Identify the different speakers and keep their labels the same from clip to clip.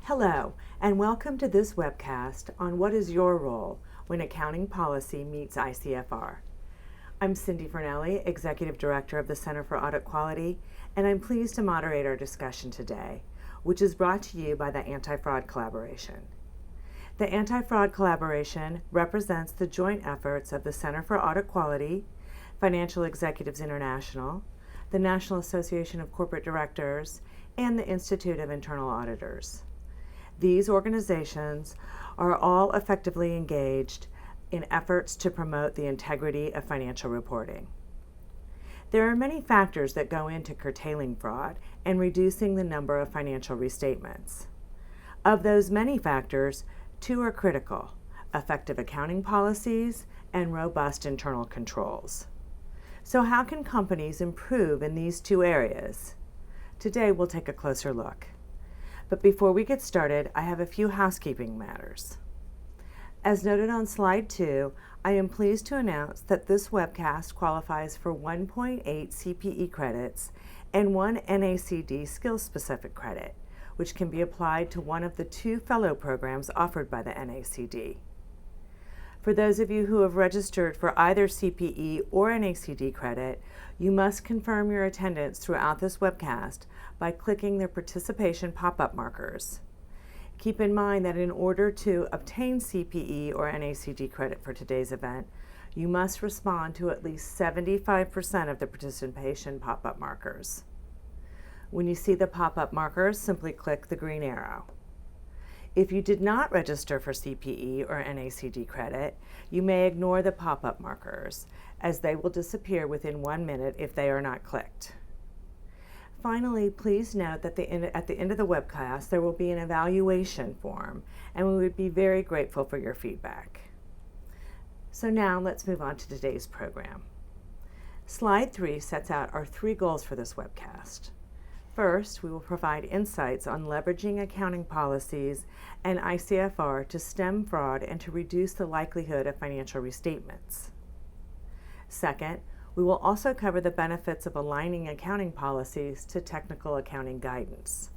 Speaker 1: Hello, and welcome to this webcast on what is your role when accounting policy meets ICFR. I'm Cindy Fernelli, Executive Director of the Center for Audit Quality, and I'm pleased to moderate our discussion today, which is brought to you by the Anti-Fraud Collaboration. The Anti-Fraud Collaboration represents the joint efforts of the Center for Audit Quality, Financial Executives International, the National Association of Corporate Directors, and the Institute of Internal Auditors. These organizations are all effectively engaged in efforts to promote the integrity of financial reporting. There are many factors that go into curtailing fraud and reducing the number of financial restatements. Of those many factors, two are critical: effective accounting policies and robust internal controls. So how can companies improve in these two areas? Today we'll take a closer look. But before we get started, I have a few housekeeping matters. As noted on slide 2, I am pleased to announce that this webcast qualifies for 1.8 CPE credits and 1 NACD skill-specific credit, which can be applied to one of the 2 fellow programs offered by the NACD. For those of you who have registered for either CPE or NACD credit, you must confirm your attendance throughout this webcast by clicking the participation pop-up markers. Keep in mind that in order to obtain CPE or NACD credit for today's event, you must respond to at least 75% of the participation pop-up markers. When you see the pop-up markers, simply click the green arrow. If you did not register for CPE or NACD credit, you may ignore the pop-up markers, as they will disappear within 1 minute if they are not clicked. Finally, please note that at the end of the webcast, there will be an evaluation form, and we would be very grateful for your feedback. So now let's move on to today's program. Slide 3 sets out our 3 goals for this webcast. First, we will provide insights on leveraging accounting policies and ICFR to stem fraud and to reduce the likelihood of financial restatements. Second, we will also cover the benefits of aligning accounting policies to technical accounting guidance.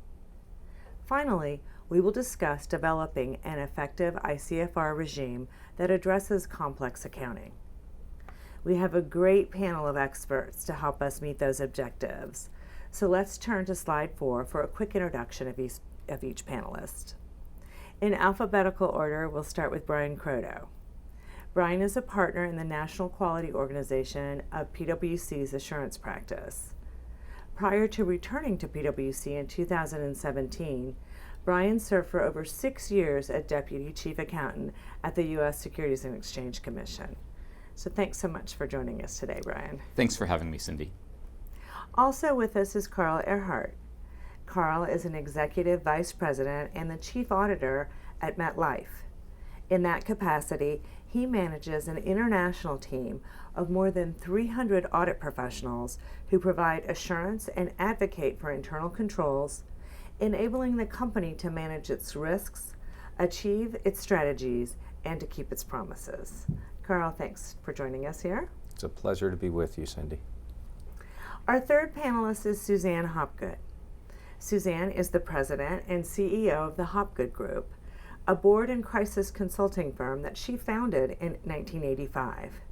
Speaker 1: Finally, we will discuss developing an effective ICFR regime that addresses complex accounting. We have a great panel of experts to help us meet those objectives. So let's turn to slide 4 for a quick introduction of each panelist. In alphabetical order, we'll start with Brian Croto. Brian is a partner in the National Quality Organization of PwC's assurance practice. Prior to returning to PwC in 2017, Brian served for over 6 years as Deputy Chief Accountant at the U.S. Securities and Exchange Commission. So thanks so much for joining us today, Brian.
Speaker 2: Thanks for having me, Cindy.
Speaker 1: Also with us is Carl Earhart. Carl is an Executive Vice President and the Chief Auditor at MetLife. In that capacity, he manages an international team of more than 300 audit professionals who provide assurance and advocate for internal controls, enabling the company to manage its risks, achieve its strategies, and to keep its promises. Carl, thanks for joining us here.
Speaker 3: It's a pleasure to be with you, Cindy.
Speaker 1: Our third panelist is Suzanne Hopgood. Suzanne is the president and CEO of the Hopgood Group, a board and crisis consulting firm that she founded in 1985.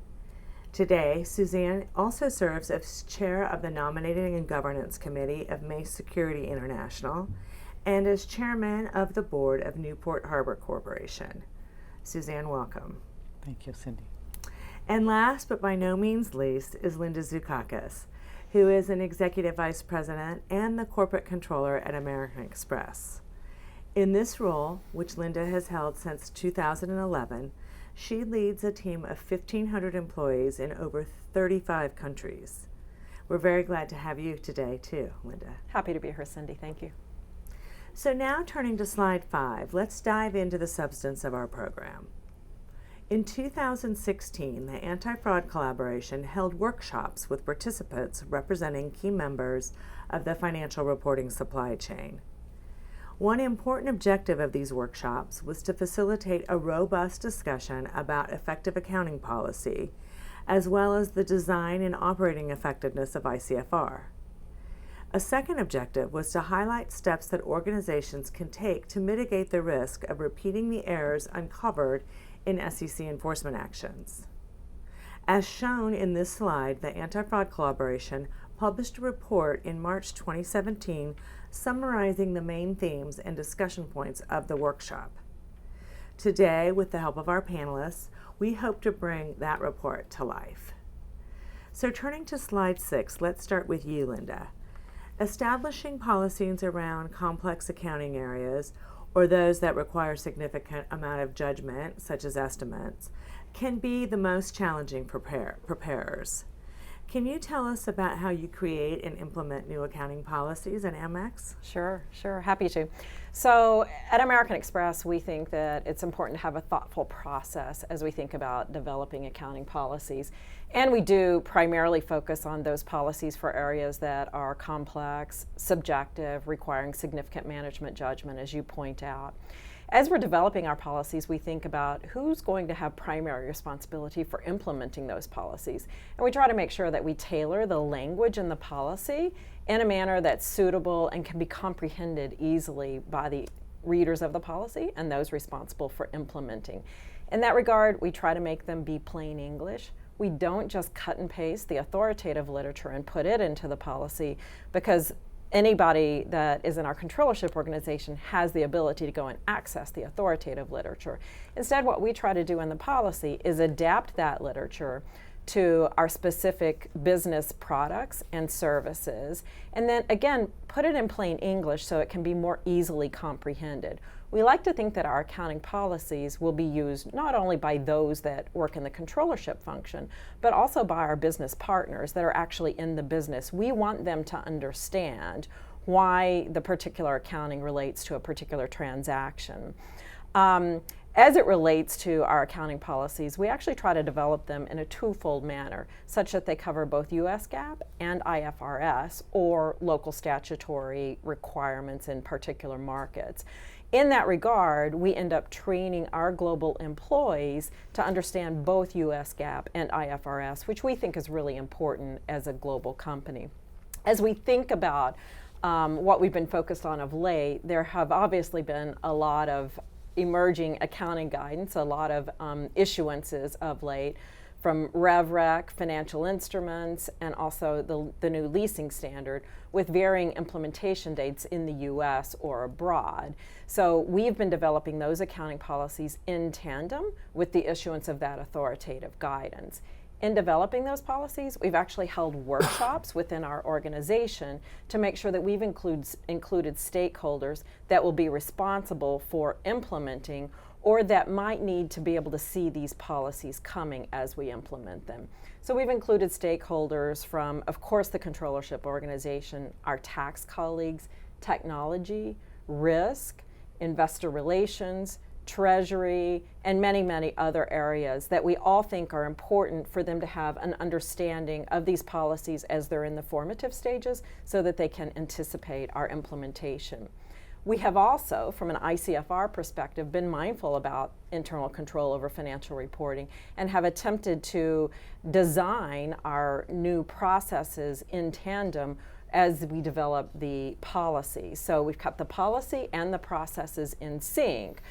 Speaker 1: Today, Suzanne also serves as chair of the Nominating and Governance Committee of Mace Security International and as chairman of the board of Newport Harbor Corporation. Suzanne, welcome.
Speaker 4: Thank you, Cindy.
Speaker 1: And last but by no means least is Linda Dukakis, who is an executive vice president and the corporate controller at American Express. In this role, which Linda has held since 2011, she leads a team of 1,500 employees in over 35 countries. We're very glad to have you today, too, Linda.
Speaker 4: Happy to be here, Cindy. Thank you.
Speaker 1: So now turning to slide 5, let's dive into the substance of our program. In 2016, the Anti-Fraud Collaboration held workshops with participants representing key members of the financial reporting supply chain. One important objective of these workshops was to facilitate a robust discussion about effective accounting policy, as well as the design and operating effectiveness of ICFR. A second objective was to highlight steps that organizations can take to mitigate the risk of repeating the errors uncovered in SEC enforcement actions. As shown in this slide, the Anti-Fraud Collaboration published a report in March 2017 summarizing the main themes and discussion points of the workshop. Today, with the help of our panelists, we hope to bring that report to life. So turning to slide 6, let's start with you, Linda. Establishing policies around complex accounting areas, or those that require significant amount of judgment, such as estimates, can be the most challenging for preparers. Can you tell us about how you create and implement new accounting policies in Amex?
Speaker 4: Sure, happy to. So at American Express, we think that it's important to have a thoughtful process as we think about developing accounting policies. And we do primarily focus on those policies for areas that are complex, subjective, requiring significant management judgment, as you point out. As we're developing our policies, we think about who's going to have primary responsibility for implementing those policies. And we try to make sure that we tailor the language in the policy in a manner that's suitable and can be comprehended easily by the readers of the policy and those responsible for implementing. In that regard, we try to make them be plain English. We don't just cut and paste the authoritative literature and put it into the policy, because anybody that is in our controllership organization has the ability to go and access the authoritative literature. Instead, what we try to do in the policy is adapt that literature to our specific business products and services, and then again, put it in plain English so it can be more easily comprehended. We like to think that our accounting policies will be used not only by those that work in the controllership function, but also by our business partners that are actually in the business. We want them to understand why the particular accounting relates to a particular transaction. As it relates to our accounting policies, we actually try to develop them in a twofold manner, such that they cover both US GAAP and IFRS, or local statutory requirements in particular markets. In that regard, we end up training our global employees to understand both US GAAP and IFRS, which we think is really important as a global company. As we think about what we've been focused on of late, there have obviously been a lot of emerging accounting guidance, a lot of issuances of late, from RevRec, financial instruments, and also the new leasing standard, with varying implementation dates in the US or abroad. So we've been developing those accounting policies in tandem with the issuance of that authoritative guidance. In developing those policies, we've actually held workshops within our organization to make sure that we've included stakeholders that will be responsible for implementing, or that might need to be able to see these policies coming as we implement them. So we've included stakeholders from, of course, the controllership organization, our tax colleagues, technology, risk, investor relations, treasury, and many, many other areas that we all think are important for them to have an understanding of these policies as they're in the formative stages, so that they can anticipate our implementation. We have also, from an ICFR perspective, been mindful about internal control over financial reporting and have attempted to design our new processes in tandem as we develop the policy. So we've kept the policy and the processes in sync.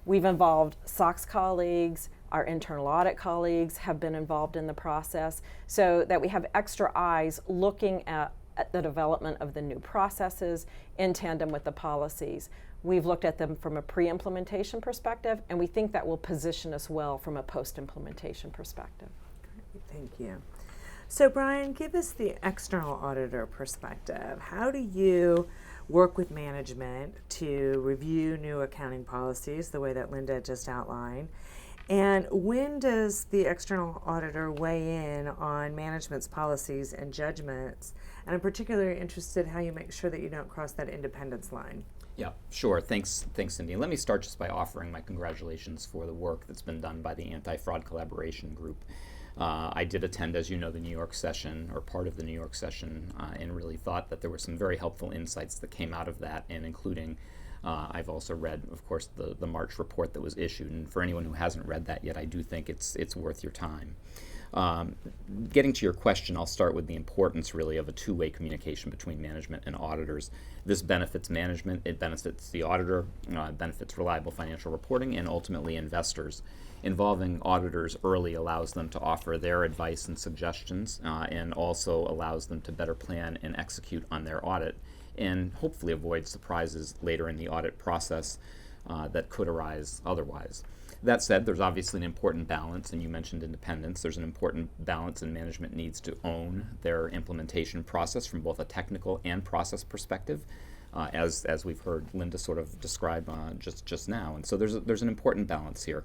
Speaker 4: We've involved SOX colleagues, our internal audit colleagues have been involved in the process, so that we have extra eyes looking at the development of the new processes in tandem with the policies. We've looked at them from a pre-implementation perspective, and we think that will position us well from a post-implementation perspective.
Speaker 1: Great, thank you. So Brian, give us the external auditor perspective. How do you work with management to review new accounting policies the way that Linda just outlined? And when does the external auditor weigh in on management's policies and judgments? And I'm particularly interested how you make sure that you don't cross that independence line.
Speaker 2: Yeah, sure. Thanks, Cindy. Let me start just by offering my congratulations for the work that's been done by the Anti-Fraud Collaboration Group. I did attend, as you know, the New York session, or part of the New York session, and really thought that there were some very helpful insights that came out of that, and including I've also read, of course, the March report that was issued, and for anyone who hasn't read that yet, I do think it's worth your time. Getting to your question, I'll start with the importance really of a two-way communication between management and auditors. This benefits management, it benefits the auditor, it benefits reliable financial reporting, and ultimately investors. Involving auditors early allows them to offer their advice and suggestions, and also allows them to better plan and execute on their audit, and hopefully avoid surprises later in the audit process that could arise otherwise. That said, there's obviously an important balance, and you mentioned independence. There's an important balance, and management needs to own their implementation process from both a technical and process perspective, as we've heard Linda sort of describe just now. And so there's an important balance here.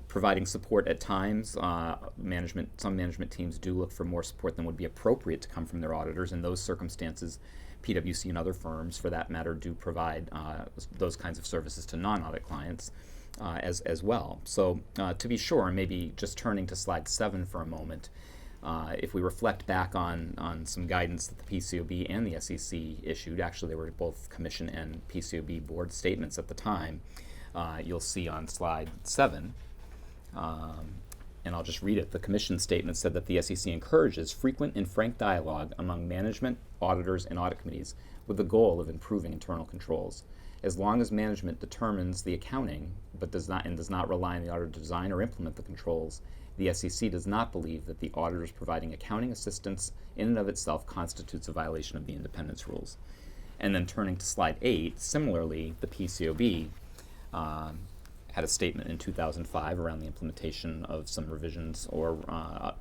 Speaker 2: Providing support at times, some management teams do look for more support than would be appropriate to come from their auditors. In those circumstances, PwC and other firms, for that matter, do provide those kinds of services to non-audit clients as well. So to be sure, maybe just turning to slide 7 for a moment, if we reflect back on some guidance that the PCAOB and the SEC issued, actually they were both Commission and PCAOB board statements at the time, you'll see on slide 7, and I'll just read it. The Commission statement said that the SEC encourages frequent and frank dialogue among management, auditors, and audit committees with the goal of improving internal controls. As long as management determines the accounting but does not rely on the auditor to design or implement the controls, the SEC does not believe that the auditors providing accounting assistance in and of itself constitutes a violation of the independence rules. And then turning to slide 8, similarly, the PCAOB had a statement in 2005 around the implementation of some revisions or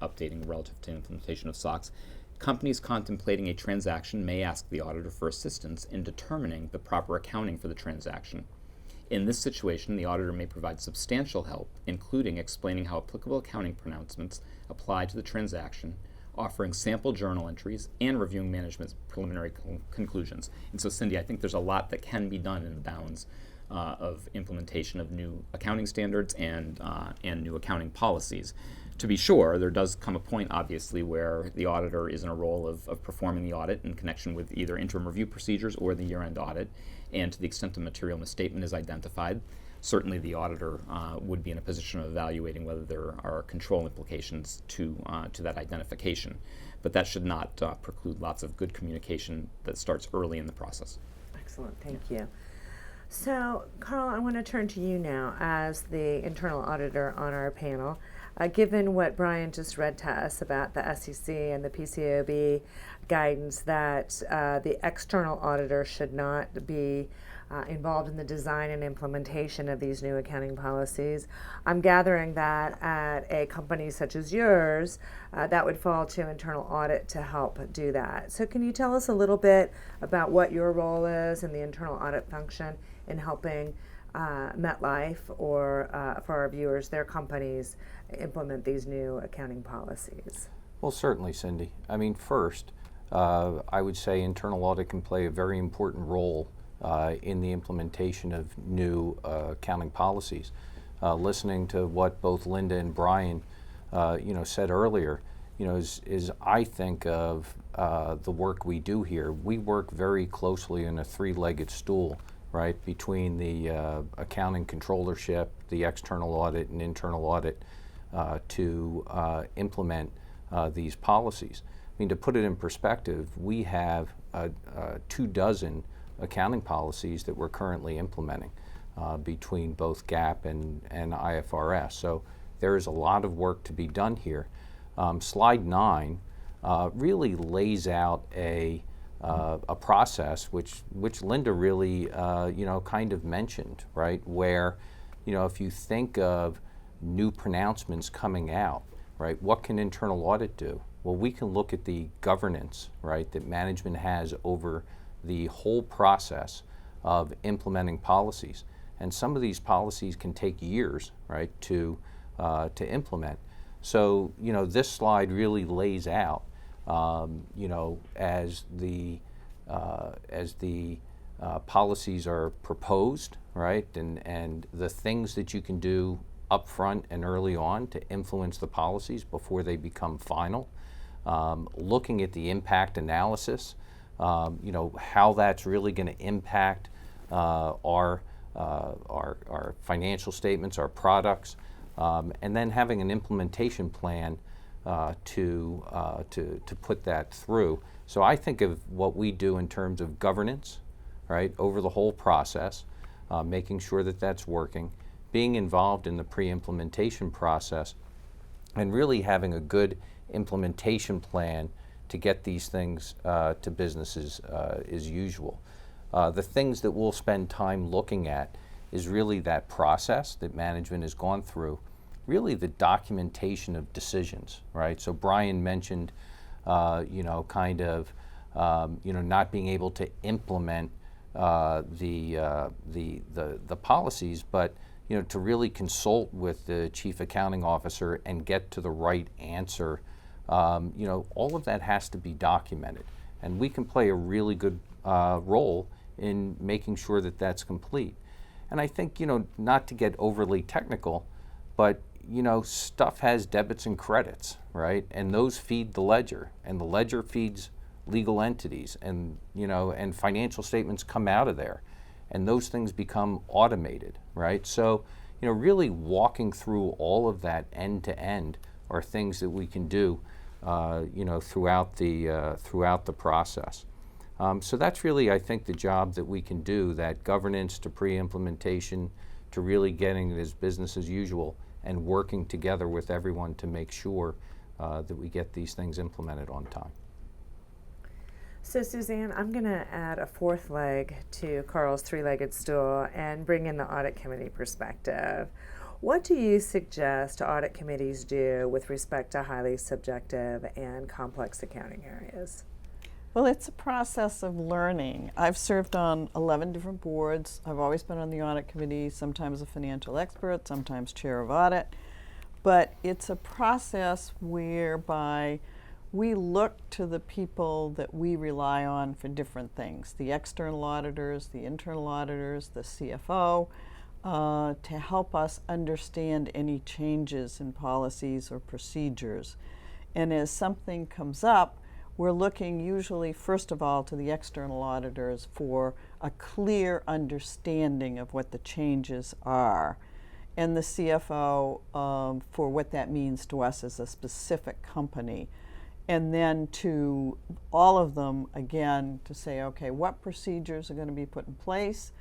Speaker 2: updating relative to implementation of SOX. Companies contemplating a transaction may ask the auditor for assistance in determining the proper accounting for the transaction. In this situation, the auditor may provide substantial help, including explaining how applicable accounting pronouncements apply to the transaction, offering sample journal entries, and reviewing management's preliminary conclusions. And so, Cindy, I think there's a lot that can be done in the bounds of implementation of new accounting standards and new accounting policies. To be sure, there does come a point, obviously, where the auditor is in a role of performing the audit in connection with either interim review procedures or the year-end audit, and to the extent a material misstatement is identified, certainly the auditor would be in a position of evaluating whether there are control implications to that identification. But that should not preclude lots of good communication that starts early in the process.
Speaker 1: Excellent, thank you. So, Carl, I want to turn to you now as the internal auditor on our panel. Given what Brian just read to us about the SEC and the PCAOB guidance that the external auditor should not be involved in the design and implementation of these new accounting policies, I'm gathering that at a company such as yours, that would fall to internal audit to help do that. So can you tell us a little bit about what your role is in the internal audit function in helping MetLife or, for our viewers, their companies implement these new accounting policies?
Speaker 3: Well, certainly, Cindy. I mean, first, I would say internal audit can play a very important role in the implementation of new accounting policies. Listening to what both Linda and Brian, said earlier, as I think of the work we do here, we work very closely in a three-legged stool, right, between the accounting controllership, the external audit, and internal audit to implement these policies. I mean, to put it in perspective, we have 24 accounting policies that we're currently implementing between both GAAP and IFRS. So there is a lot of work to be done here. Slide 9 really lays out a process which Linda really kind of mentioned, right? Where if you think of new pronouncements coming out, right? What can internal audit do? Well, we can look at the governance, right, that management has over the whole process of implementing policies, and some of these policies can take years, right, to implement. So this slide really lays out as the policies are proposed, right, and the things that you can do upfront and early on to influence the policies before they become final. Looking at the impact analysis, how that's really going to impact our financial statements, our products, and then having an implementation plan to put that through. So I think of what we do in terms of governance, right, over the whole process, making sure that that's working, being involved in the pre-implementation process, and really having a good implementation plan to get these things to businesses as usual. The things that we'll spend time looking at is really that process that management has gone through, really the documentation of decisions, right? So Brian mentioned, not being able to implement the policies, but to really consult with the chief accounting officer and get to the right answer. All of that has to be documented, and we can play a really good role in making sure that that's complete. And I think, not to get overly technical, but stuff has debits and credits, right? And those feed the ledger, and the ledger feeds legal entities, and and financial statements come out of there, and those things become automated, right? So, really walking through all of that end to end are things that we can do, throughout the process. So that's really, I think, the job that we can do, that governance to pre-implementation to really getting it as business as usual and working together with everyone to make sure that we get these things implemented on time.
Speaker 1: So Suzanne, I'm going to add a fourth leg to Carl's three-legged stool and bring in the audit committee perspective. What do you suggest audit committees do with respect to highly subjective and complex accounting areas?
Speaker 5: Well, it's a process of learning. I've served on 11 different boards. I've always been on the audit committee, sometimes a financial expert, sometimes chair of audit. But it's a process whereby we look to the people that we rely on for different things, the external auditors, the internal auditors, the CFO, to help us understand any changes in policies or procedures. And as something comes up, we're looking usually, first of all, to the external auditors for a clear understanding of what the changes are, and the CFO for what that means to us as a specific company. And then to all of them, again, to say, okay, what procedures are going to be put in place?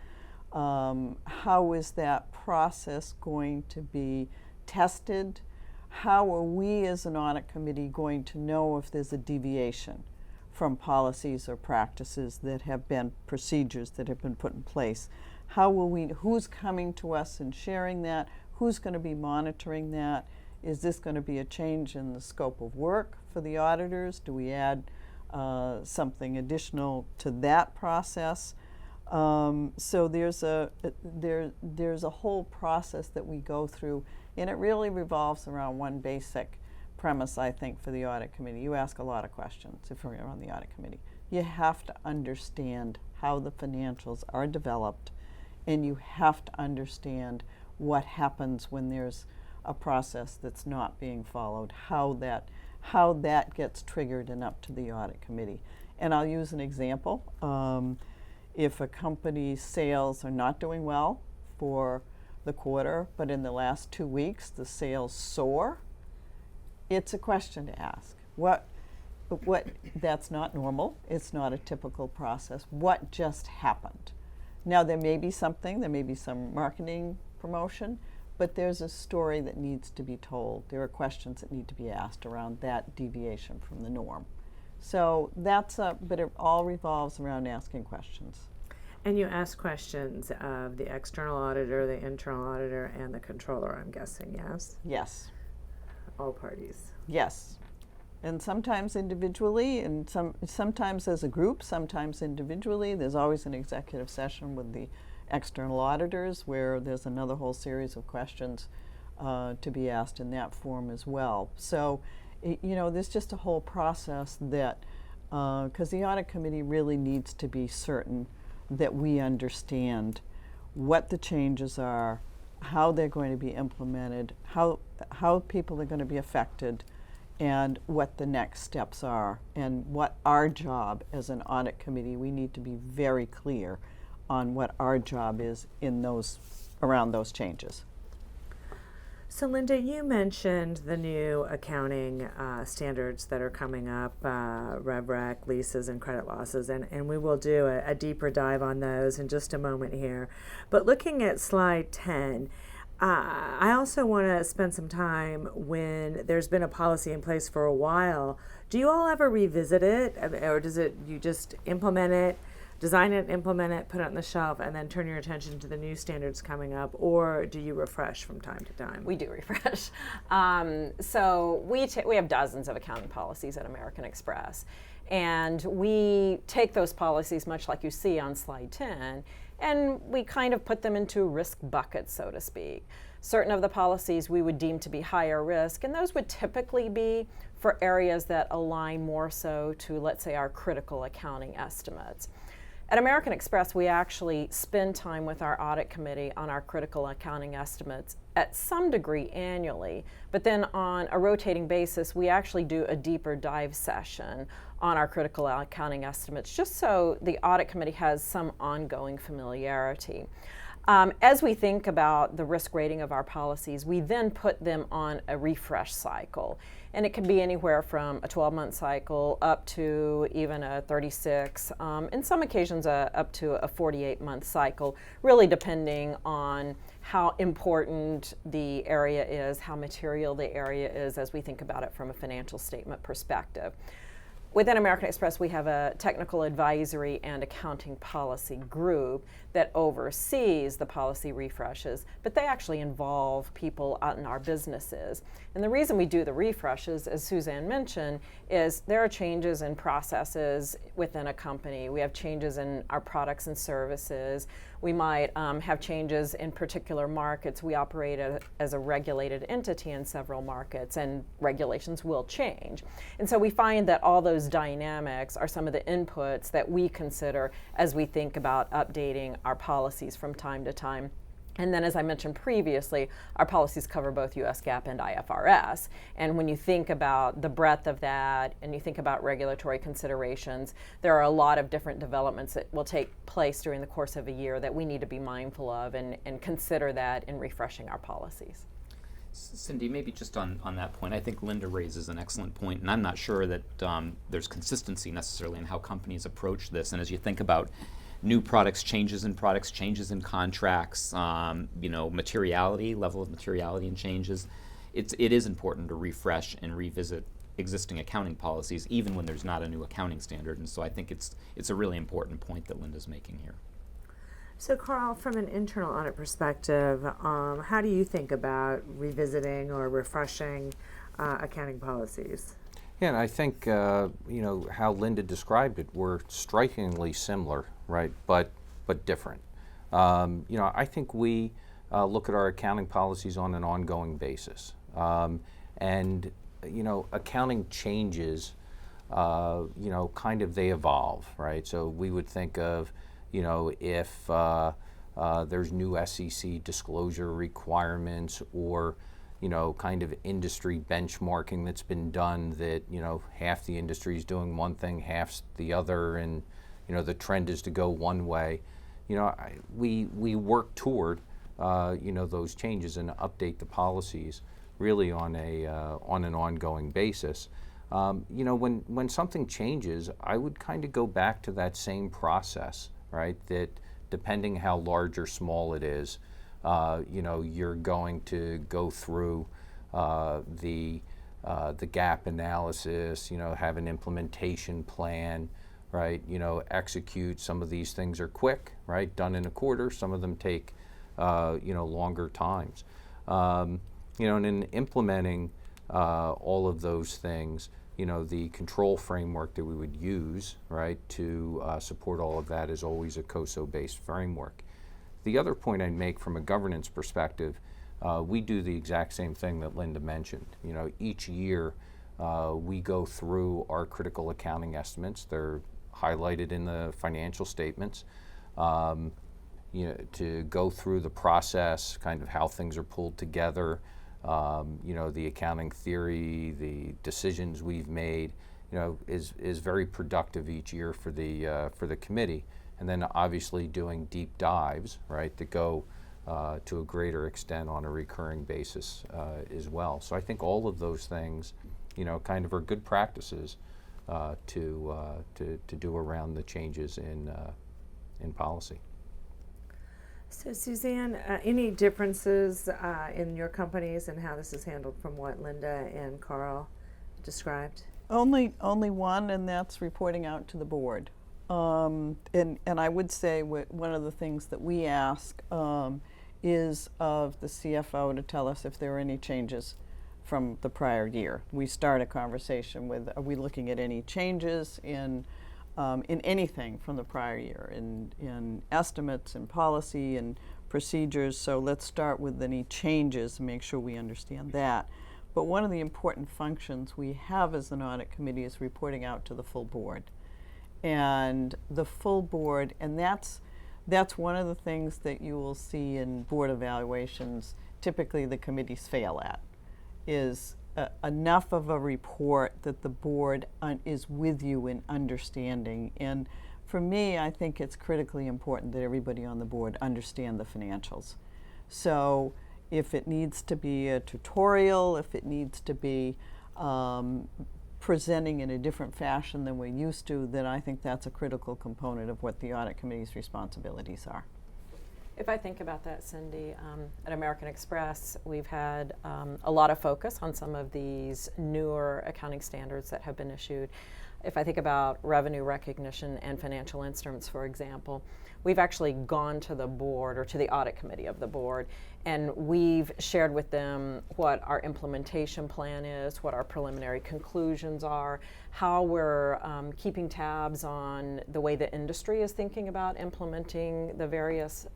Speaker 5: How is that process going to be tested? How are we as an audit committee going to know if there's a deviation from policies or practices that have been, procedures that have been put in place? How will we, who's coming to us and sharing that? Who's going to be monitoring that? Is this going to be a change in the scope of work for the auditors? Do we add something additional to that process? So there's a whole process that we go through, and it really revolves around one basic premise, I think, for the audit committee. You ask a lot of questions if you're on the audit committee. You have to understand how the financials are developed, and you have to understand what happens when there's a process that's not being followed, how that gets triggered and up to the audit committee. And I'll use an example. If a company's sales are not doing well for the quarter, but in the last 2 weeks the sales soar, it's a question to ask. What that's not normal. It's not a typical process. What just happened? Now there may be some marketing promotion, but there's a story that needs to be told. There are questions that need to be asked around that deviation from the norm. So but it all revolves around asking questions.
Speaker 1: And you ask questions of the external auditor, the internal auditor, and the controller, I'm guessing, yes?
Speaker 5: Yes.
Speaker 1: All parties.
Speaker 5: Yes. And sometimes individually, and sometimes as a group, sometimes individually. There's always an executive session with the external auditors where there's another whole series of questions to be asked in that form as well. So, there's just a whole process that, because the audit committee really needs to be certain that we understand what the changes are, how they're going to be implemented, how people are going to be affected, and what the next steps are, and what our job as an audit committee. We need to be very clear on what our job is in around those changes.
Speaker 1: So, Linda, you mentioned the new accounting standards that are coming up, RevRec, leases, and credit losses, and we will do a deeper dive on those in just a moment here. But looking at slide 10, I also want to spend some time when there's been a policy in place for a while. Do you all ever revisit it, or does it you just implement it, design it, implement it, put it on the shelf, and then turn your attention to the new standards coming up, or do you refresh from time to time?
Speaker 4: We do refresh. So we have dozens of accounting policies at American Express, and we take those policies, much like you see on slide 10, and we kind of put them into risk buckets, so to speak. Certain of the policies we would deem to be higher risk, and those would typically be for areas that align more so to, let's say, our critical accounting estimates. At American Express, we actually spend time with our audit committee on our critical accounting estimates at some degree annually, but then on a rotating basis, we actually do a deeper dive session on our critical accounting estimates, just so the audit committee has some ongoing familiarity. As we think about the risk rating of our policies, we then put them on a refresh cycle. And it can be anywhere from a 12-month cycle up to even a 36, in some occasions up to a 48-month cycle, really depending on how important the area is, how material the area is as we think about it from a financial statement perspective. Within American Express, we have a technical advisory and accounting policy group that oversees the policy refreshes, but they actually involve people out in our businesses. And the reason we do the refreshes, as Suzanne mentioned, is there are changes in processes within a company. We have changes in our products and services. We might have changes in particular markets. We operate as a regulated entity in several markets, and regulations will change. And so we find that all those dynamics are some of the inputs that we consider as we think about updating our policies from time to time. And then, as I mentioned previously, our policies cover both US GAAP and IFRS. And when you think about the breadth of that and you think about regulatory considerations, there are a lot of different developments that will take place during the course of a year that we need to be mindful of and consider that in refreshing our policies.
Speaker 2: Cindy, maybe just on that point, I think Linda raises an excellent point, and I'm not sure that there's consistency necessarily in how companies approach this. And as you think about new products, changes in contracts, materiality, level of materiality and changes, it is important to refresh and revisit existing accounting policies, even when there's not a new accounting standard. And so I think it's a really important point that Linda's making here.
Speaker 1: So, Carl, from an internal audit perspective, how do you think about revisiting or refreshing accounting policies?
Speaker 3: Yeah, and I think how Linda described it, we're strikingly similar, right? But different. I think we look at our accounting policies on an ongoing basis, and accounting changes. Kind of they evolve, right? So we would think of, if there's new SEC disclosure requirements or kind of industry benchmarking that's been done that, half the industry is doing one thing, half's the other, and, the trend is to go one way. We work toward, those changes and update the policies really on an ongoing basis. When something changes, I would kind of go back to that same process, right? That depending how large or small it is, you're going to go through the gap analysis, have an implementation plan, right? Execute. Some of these things are quick, right? Done in a quarter. Some of them take, longer times. And in implementing all of those things, the control framework that we would use, right, to support all of that is always a COSO-based framework. The other point I'd make from a governance perspective, we do the exact same thing that Linda mentioned. Each year we go through our critical accounting estimates. They're highlighted in the financial statements. To go through the process, kind of how things are pulled together, the accounting theory, the decisions we've made, is very productive each year for the committee. And then obviously doing deep dives, right, that go to a greater extent on a recurring basis as well. So I think all of those things, kind of are good practices to do around the changes in policy.
Speaker 1: So Suzanne, any differences in your companies and how this is handled from what Linda and Carl described?
Speaker 5: Only one, and that's reporting out to the board. And I would say one of the things that we ask is of the CFO to tell us if there are any changes from the prior year. We start a conversation with, are we looking at any changes in anything from the prior year, in estimates and policy and procedures? So let's start with any changes and make sure we understand that. But one of the important functions we have as an audit committee is reporting out to the full board. And the full board, and that's one of the things that you will see in board evaluations, typically the committees fail at, is enough of a report that the board is with you in understanding. And for me, I think it's critically important that everybody on the board understand the financials. So if it needs to be a tutorial, if it needs to be presenting in a different fashion than we're used to, then I think that's a critical component of what the audit committee's responsibilities are.
Speaker 4: If I think about that, Cindy, at American Express, we've had a lot of focus on some of these newer accounting standards that have been issued. If I think about revenue recognition and financial instruments, for example, we've actually gone to the board or to the audit committee of the board, and we've shared with them what our implementation plan is, what our preliminary conclusions are, how we're keeping tabs on the way the industry is thinking about implementing the various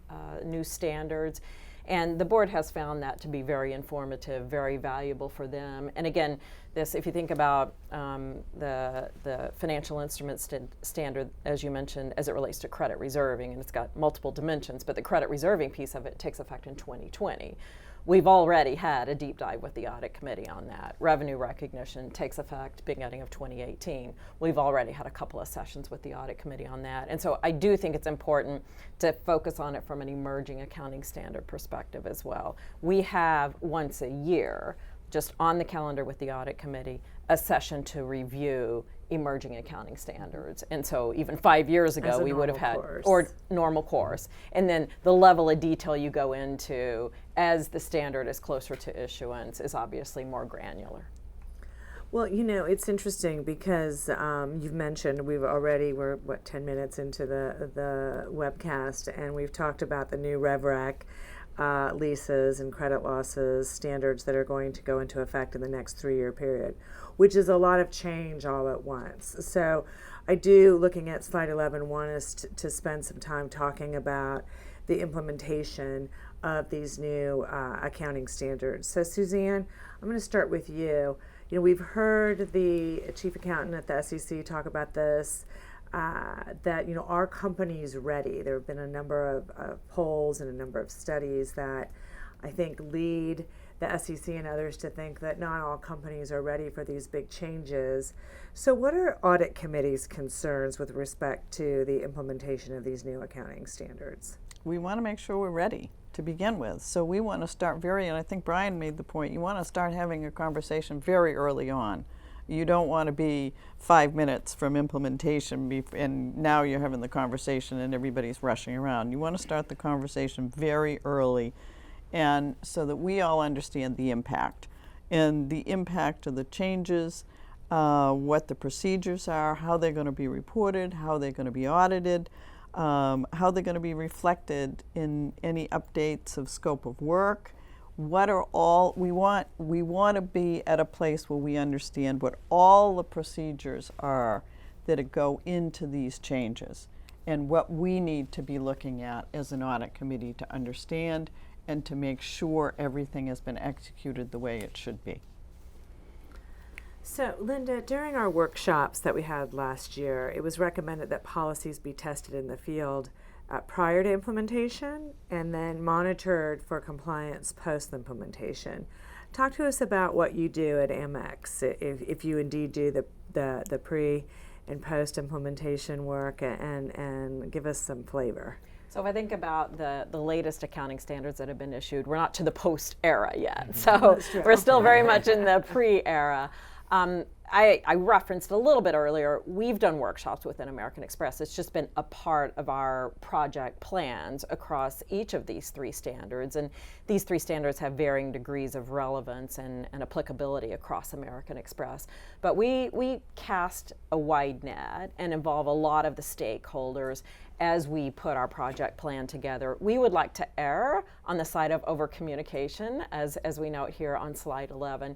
Speaker 4: new standards. And the board has found that to be very informative, very valuable for them. And again, if you think about the financial instruments standard, as you mentioned, as it relates to credit reserving, and it's got multiple dimensions, but the credit reserving piece of it takes effect in 2020. We've already had a deep dive with the audit committee on that. Revenue recognition takes effect beginning of 2018. We've already had a couple of sessions with the audit committee on that. And so I do think it's important to focus on it from an emerging accounting standard perspective as well. We have once a year, just on the calendar with the audit committee, a session to review emerging accounting standards. And so even 5 years ago we would have had or normal course. And then the level of detail you go into as the standard is closer to issuance is obviously more granular.
Speaker 1: Well, it's interesting because you've mentioned we're 10 minutes into the webcast, and we've talked about the new RevRec leases and credit losses standards that are going to go into effect in the next 3-year period, which is a lot of change all at once. So I do, looking at slide 11, want us to spend some time talking about the implementation of these new accounting standards. So Suzanne, I'm going to start with you. We've heard the chief accountant at the SEC talk about this, that our company's ready. There have been a number of polls and a number of studies that I think lead the SEC and others to think that not all companies are ready for these big changes. So what are audit committee's concerns with respect to the implementation of these new accounting standards?
Speaker 5: We want to make sure we're ready to begin with. So we want to start and I think Brian made the point, you want to start having a conversation very early on. You don't want to be 5 minutes from implementation and now you're having the conversation and everybody's rushing around. You want to start the conversation very early, and so that we all understand the impact and the impact of the changes, what the procedures are, how they're going to be reported, how they're going to be audited, how they're going to be reflected in any updates of scope of work. What are all we want to be at a place where we understand what all the procedures are that go into these changes and what we need to be looking at as an audit committee to understand and to make sure everything has been executed the way it should be.
Speaker 1: So, Linda, during our workshops that we had last year, it was recommended that policies be tested in the field prior to implementation and then monitored for compliance post-implementation. Talk to us about what you do at Amex, if you indeed do the pre and post-implementation work, and give us some flavor.
Speaker 4: So if I think about the latest accounting standards that have been issued, we're not to the post era yet. So we're still very much in the pre-era. I referenced a little bit earlier, we've done workshops within American Express. It's just been a part of our project plans across each of these three standards. And these three standards have varying degrees of relevance and applicability across American Express. But we cast a wide net and involve a lot of the stakeholders as we put our project plan together. We would like to err on the side of over-communication, as we note here on slide 11.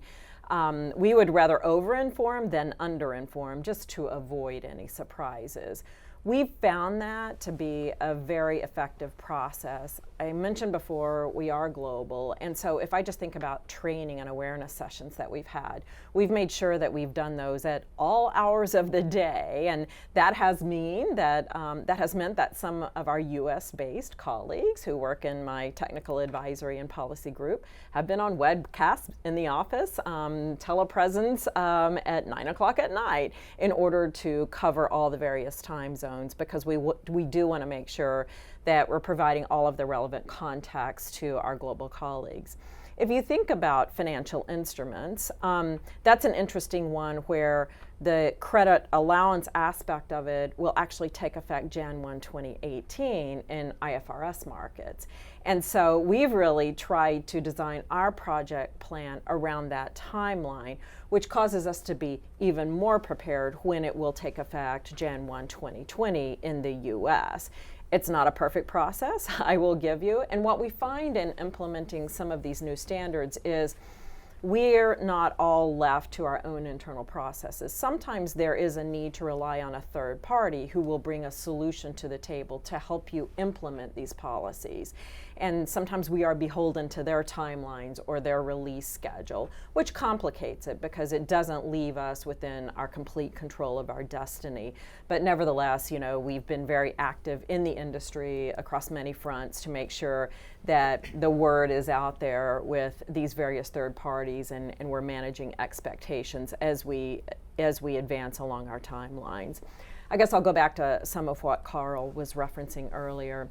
Speaker 4: We would rather over-inform than under-inform, just to avoid any surprises. We've found that to be a very effective process. I mentioned before, we are global, and so if I just think about training and awareness sessions that we've had, we've made sure that we've done those at all hours of the day, and that has meant that some of our US-based colleagues who work in my technical advisory and policy group have been on Webcast in the office, telepresence at 9 o'clock at night in order to cover all the various time zones, because we do want to make sure that we're providing all of the relevant context to our global colleagues. If you think about financial instruments, that's an interesting one where the credit allowance aspect of it will actually take effect Jan 1, 2018 in IFRS markets. And so we've really tried to design our project plan around that timeline, which causes us to be even more prepared when it will take effect Jan 1, 2020 in the US. It's not a perfect process, I will give you. And what we find in implementing some of these new standards is we're not all left to our own internal processes. Sometimes there is a need to rely on a third party who will bring a solution to the table to help you implement these policies. And sometimes we are beholden to their timelines or their release schedule, which complicates it because it doesn't leave us within our complete control of our destiny. But nevertheless, we've been very active in the industry across many fronts to make sure that the word is out there with these various third parties, and we're managing expectations as we advance along our timelines. I guess I'll go back to some of what Carl was referencing earlier.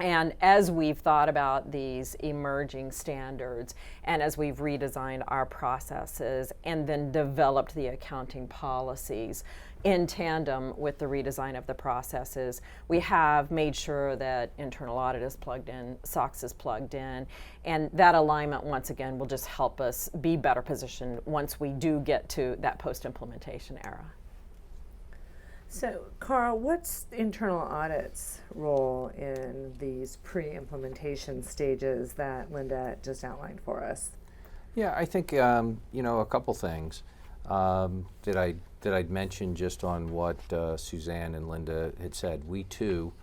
Speaker 4: And as we've thought about these emerging standards, and as we've redesigned our processes and then developed the accounting policies in tandem with the redesign of the processes, we have made sure that internal audit is plugged in, SOX is plugged in, and that alignment, once again, will just help us be better positioned once we do get to that post-implementation era.
Speaker 1: So, Carl, what's internal audit's role in these pre-implementation stages that Linda just outlined for us?
Speaker 3: Yeah, I think a couple things that I'd mention just on what Suzanne and Linda had said. We too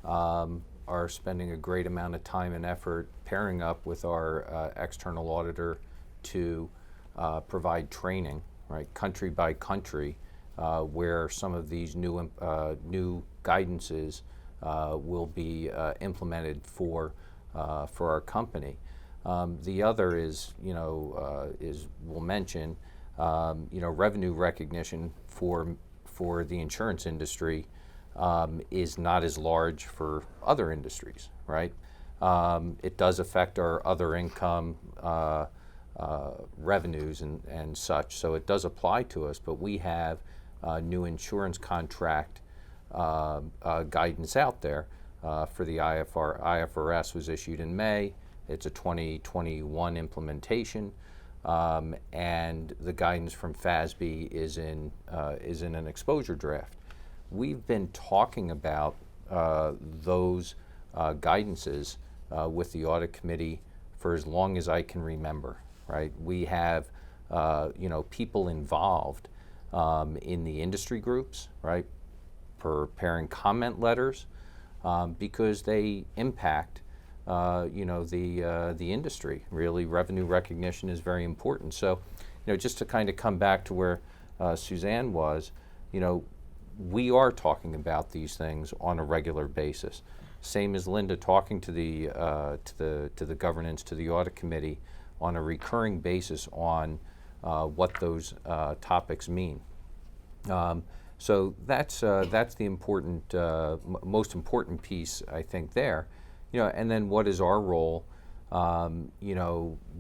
Speaker 3: are spending a great amount of time and effort pairing up with our external auditor to provide training, right, country by country. Where some of these new guidances will be implemented for our company. The other is, we'll mention, revenue recognition for the insurance industry is not as large for other industries, right? It does affect our other income revenues and such, so it does apply to us, but we have new insurance contract guidance out there for the IFRS was issued in May. It's a 2021 implementation, and the guidance from FASB is in an exposure draft. We've been talking about those guidances with the audit committee for as long as I can remember. Right? We have people involved in the industry groups, right, preparing comment letters because they impact the industry. Really, revenue recognition is very important. So, just to kind of come back to where Suzanne was, we are talking about these things on a regular basis. Same as Linda talking to the governance, to the audit committee on a recurring basis on what those topics mean. So that's the important, most important piece, I think, there. And then what is our role?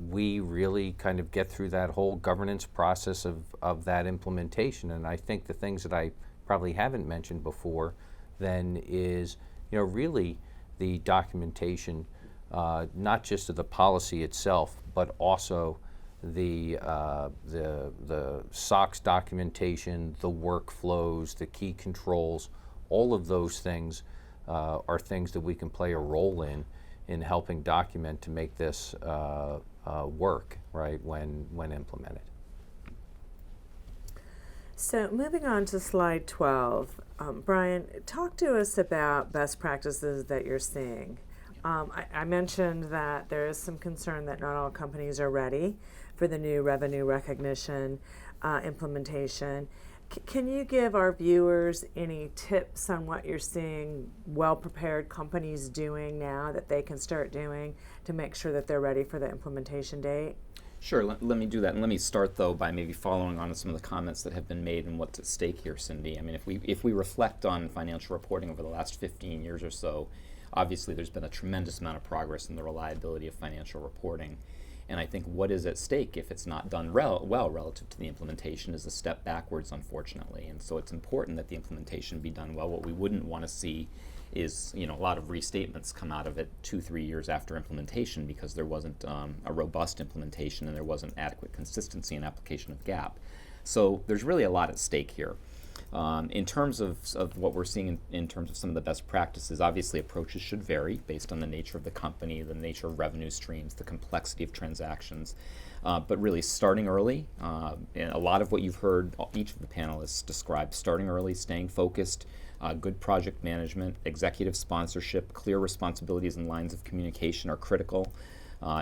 Speaker 3: We really kind of get through that whole governance process of that implementation. And I think the things that I probably haven't mentioned before then is, really the documentation, not just of the policy itself, but also the SOX documentation, the workflows, the key controls. All of those things are things that we can play a role in helping document to make this work, right, when implemented.
Speaker 1: So moving on to slide 12, Brian, talk to us about best practices that you're seeing. I mentioned that there is some concern that not all companies are ready for the new revenue recognition implementation. Can you give our viewers any tips on what you're seeing well-prepared companies doing now that they can start doing to make sure that they're ready for the implementation date?
Speaker 2: Sure, let me do that. And let me start, though, by maybe following on to some of the comments that have been made and what's at stake here, Cindy. I mean, if we reflect on financial reporting over the last 15 years or so, obviously there's been a tremendous amount of progress in the reliability of financial reporting. And I think what is at stake, if it's not done well relative to the implementation, is a step backwards, unfortunately. And so it's important that the implementation be done well. What we wouldn't want to see is a lot of restatements come out of it 2-3 years after implementation because there wasn't a robust implementation and there wasn't adequate consistency in application of GAAP. So there's really a lot at stake here. In terms of what we're seeing in terms of some of the best practices, obviously approaches should vary based on the nature of the company, the nature of revenue streams, the complexity of transactions. But really starting early, and a lot of what you've heard each of the panelists describe, starting early, staying focused, good project management, executive sponsorship, clear responsibilities and lines of communication are critical,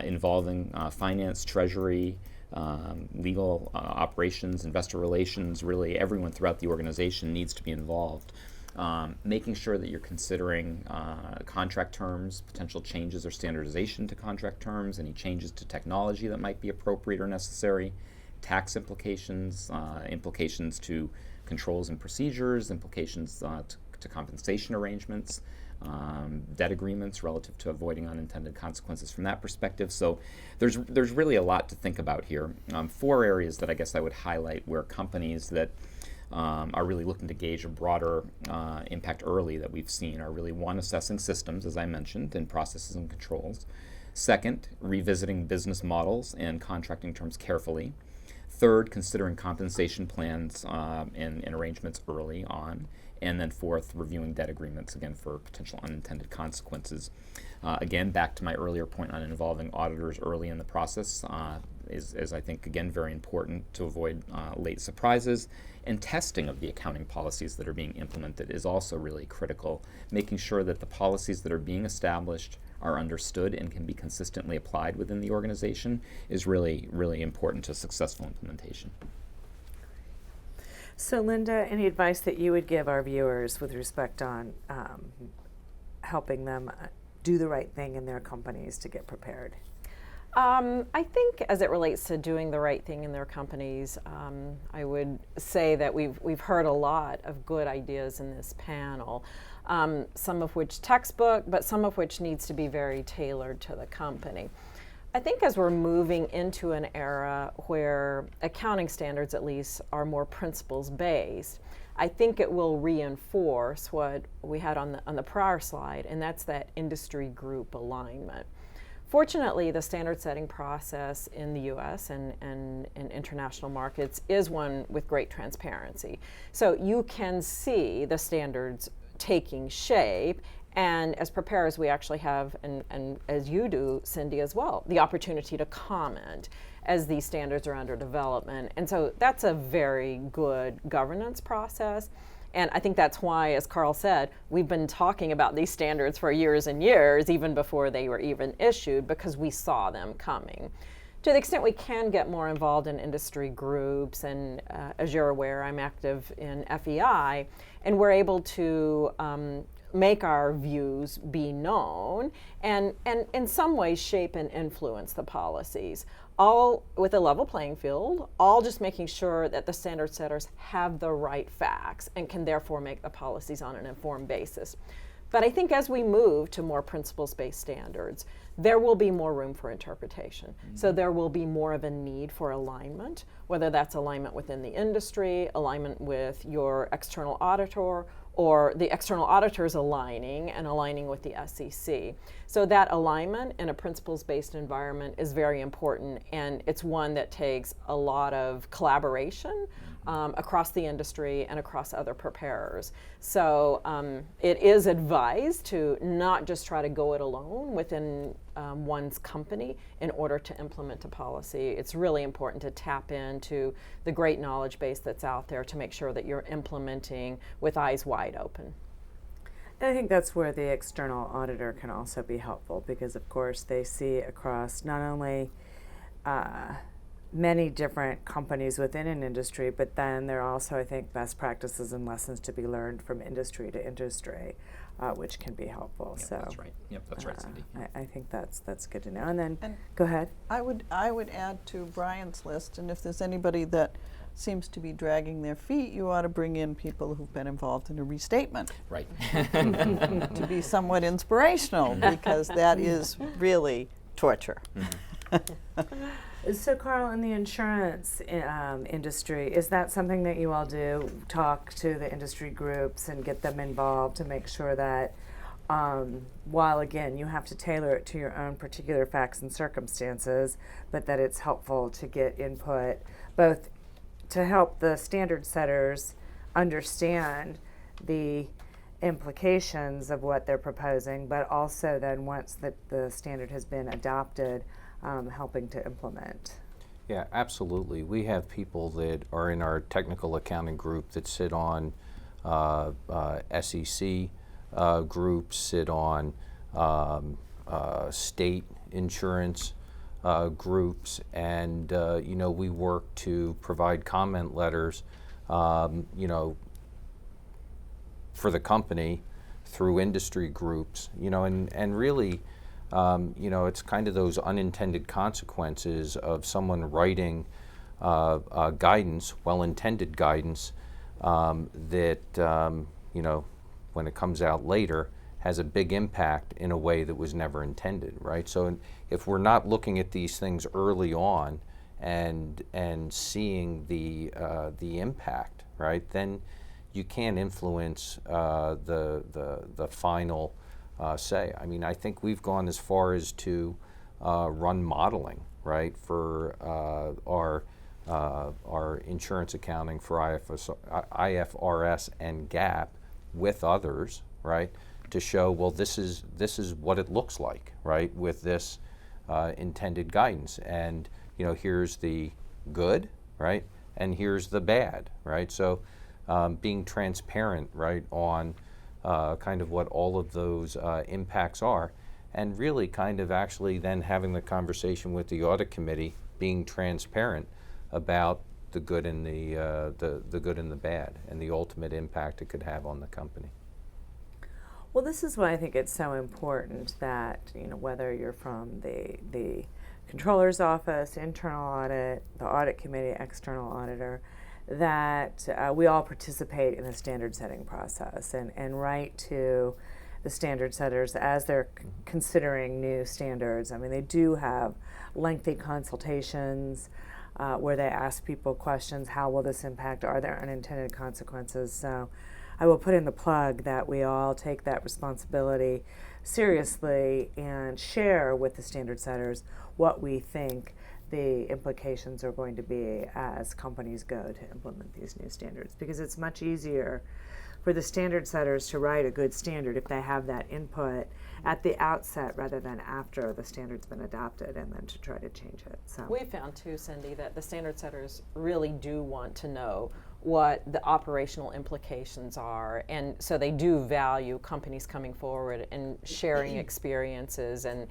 Speaker 2: involving finance, treasury, legal operations, investor relations, really everyone throughout the organization needs to be involved. Making sure that you're considering contract terms, potential changes or standardization to contract terms, any changes to technology that might be appropriate or necessary, tax implications, implications to controls and procedures, implications to compensation arrangements, debt agreements relative to avoiding unintended consequences from that perspective. So there's really a lot to think about here. 4 areas that I guess I would highlight where companies that are really looking to gauge a broader impact early that we've seen are really, 1, assessing systems, as I mentioned, and processes and controls. 2nd, revisiting business models and contracting terms carefully. 3rd, considering compensation plans and arrangements early on. And then 4th, reviewing debt agreements, again, for potential unintended consequences. Again, back to my earlier point on involving auditors early in the process is I think, again, very important to avoid late surprises. And testing of the accounting policies that are being implemented is also really critical. Making sure that the policies that are being established are understood and can be consistently applied within the organization is really, really important to successful implementation.
Speaker 1: So Linda, any advice that you would give our viewers with respect on helping them do the right thing in their companies to get prepared?
Speaker 4: I think as it relates to doing the right thing in their companies, I would say that we've heard a lot of good ideas in this panel, some of which textbook, but some of which needs to be very tailored to the company. I think as we're moving into an era where accounting standards, at least, are more principles-based, I think it will reinforce what we had on the prior slide, and that's that industry group alignment. Fortunately, the standard setting process in the US and in international markets is one with great transparency. So you can see the standards taking shape, and as preparers we actually have, and as you do, Cindy, as well, the opportunity to comment as these standards are under development. And so that's a very good governance process. And I think that's why, as Carl said, we've been talking about these standards for years and years, even before they were even issued, because we saw them coming. To the extent we can get more involved in industry groups, and as you're aware, I'm active in FEI, and we're able to make our views be known and in some ways shape and influence the policies, all with a level playing field, all just making sure that the standard setters have the right facts and can therefore make the policies on an informed basis. But I think as we move to more principles-based standards, there will be more room for interpretation. So there will be more of a need for alignment, whether that's alignment within the industry, alignment with your external auditor, or the external auditors aligning with the SEC. So that alignment in a principles-based environment is very important, and it's one that takes a lot of collaboration across the industry and across other preparers. So it is advised to not just try to go it alone within one's company in order to implement a policy. It's really important to tap into the great knowledge base that's out there to make sure that you're implementing with eyes wide open.
Speaker 1: And I think that's where the external auditor can also be helpful, because of course they see across not only many different companies within an industry, but then there are also, I think, best practices and lessons to be learned from industry to industry, which can be helpful.
Speaker 2: Yep,
Speaker 1: so
Speaker 2: that's right. Yep, that's right, Cindy.
Speaker 1: I think that's good to know. And then,
Speaker 5: And
Speaker 1: go ahead.
Speaker 5: I would add to Brian's list, and if there's anybody that seems to be dragging their feet, you ought to bring in people who've been involved in a restatement
Speaker 2: Right.
Speaker 5: to be somewhat inspirational, because that is really torture.
Speaker 1: So, Carl, in the insurance industry, is that something that you all do? Talk to the industry groups and get them involved to make sure that, while again you have to tailor it to your own particular facts and circumstances, but that it's helpful to get input, both to help the standard setters understand the implications of what they're proposing, but also then once the standard has been adopted, helping to implement.
Speaker 3: Yeah, absolutely. We have people that are in our technical accounting group that sit on SEC groups, sit on state insurance groups, and we work to provide comment letters, for the company through industry groups, and really. It's kind of those unintended consequences of someone writing guidance, well-intended guidance, that, when it comes out later, has a big impact in a way that was never intended, right? So if we're not looking at these things early on and seeing the impact, right, then you can't influence the final say. I mean, I think we've gone as far as to run modeling, right, for our insurance accounting for IFRS and GAAP with others, right, to show, well, this is what it looks like, right, with this intended guidance, and here's the good, right, and here's the bad, right. So being transparent, right, on kind of what all of those impacts are, and really kind of actually then having the conversation with the audit committee, being transparent about the good and the good and the bad, and the ultimate impact it could have on the company.
Speaker 1: Well, this is why I think it's so important that whether you're from the controller's office, internal audit, the audit committee, external auditor, that we all participate in the standard setting process and write to the standard setters as they're considering new standards. I mean, they do have lengthy consultations where they ask people questions. How will this impact? Are there unintended consequences? So I will put in the plug that we all take that responsibility seriously and share with the standard setters what we think the implications are going to be as companies go to implement these new standards, because it's much easier for the standard setters to write a good standard if they have that input at the outset rather than after the standard's been adopted and then to try to change it. So
Speaker 4: we found too, Cindy, that the standard setters really do want to know what the operational implications are, and so they do value companies coming forward and sharing experiences and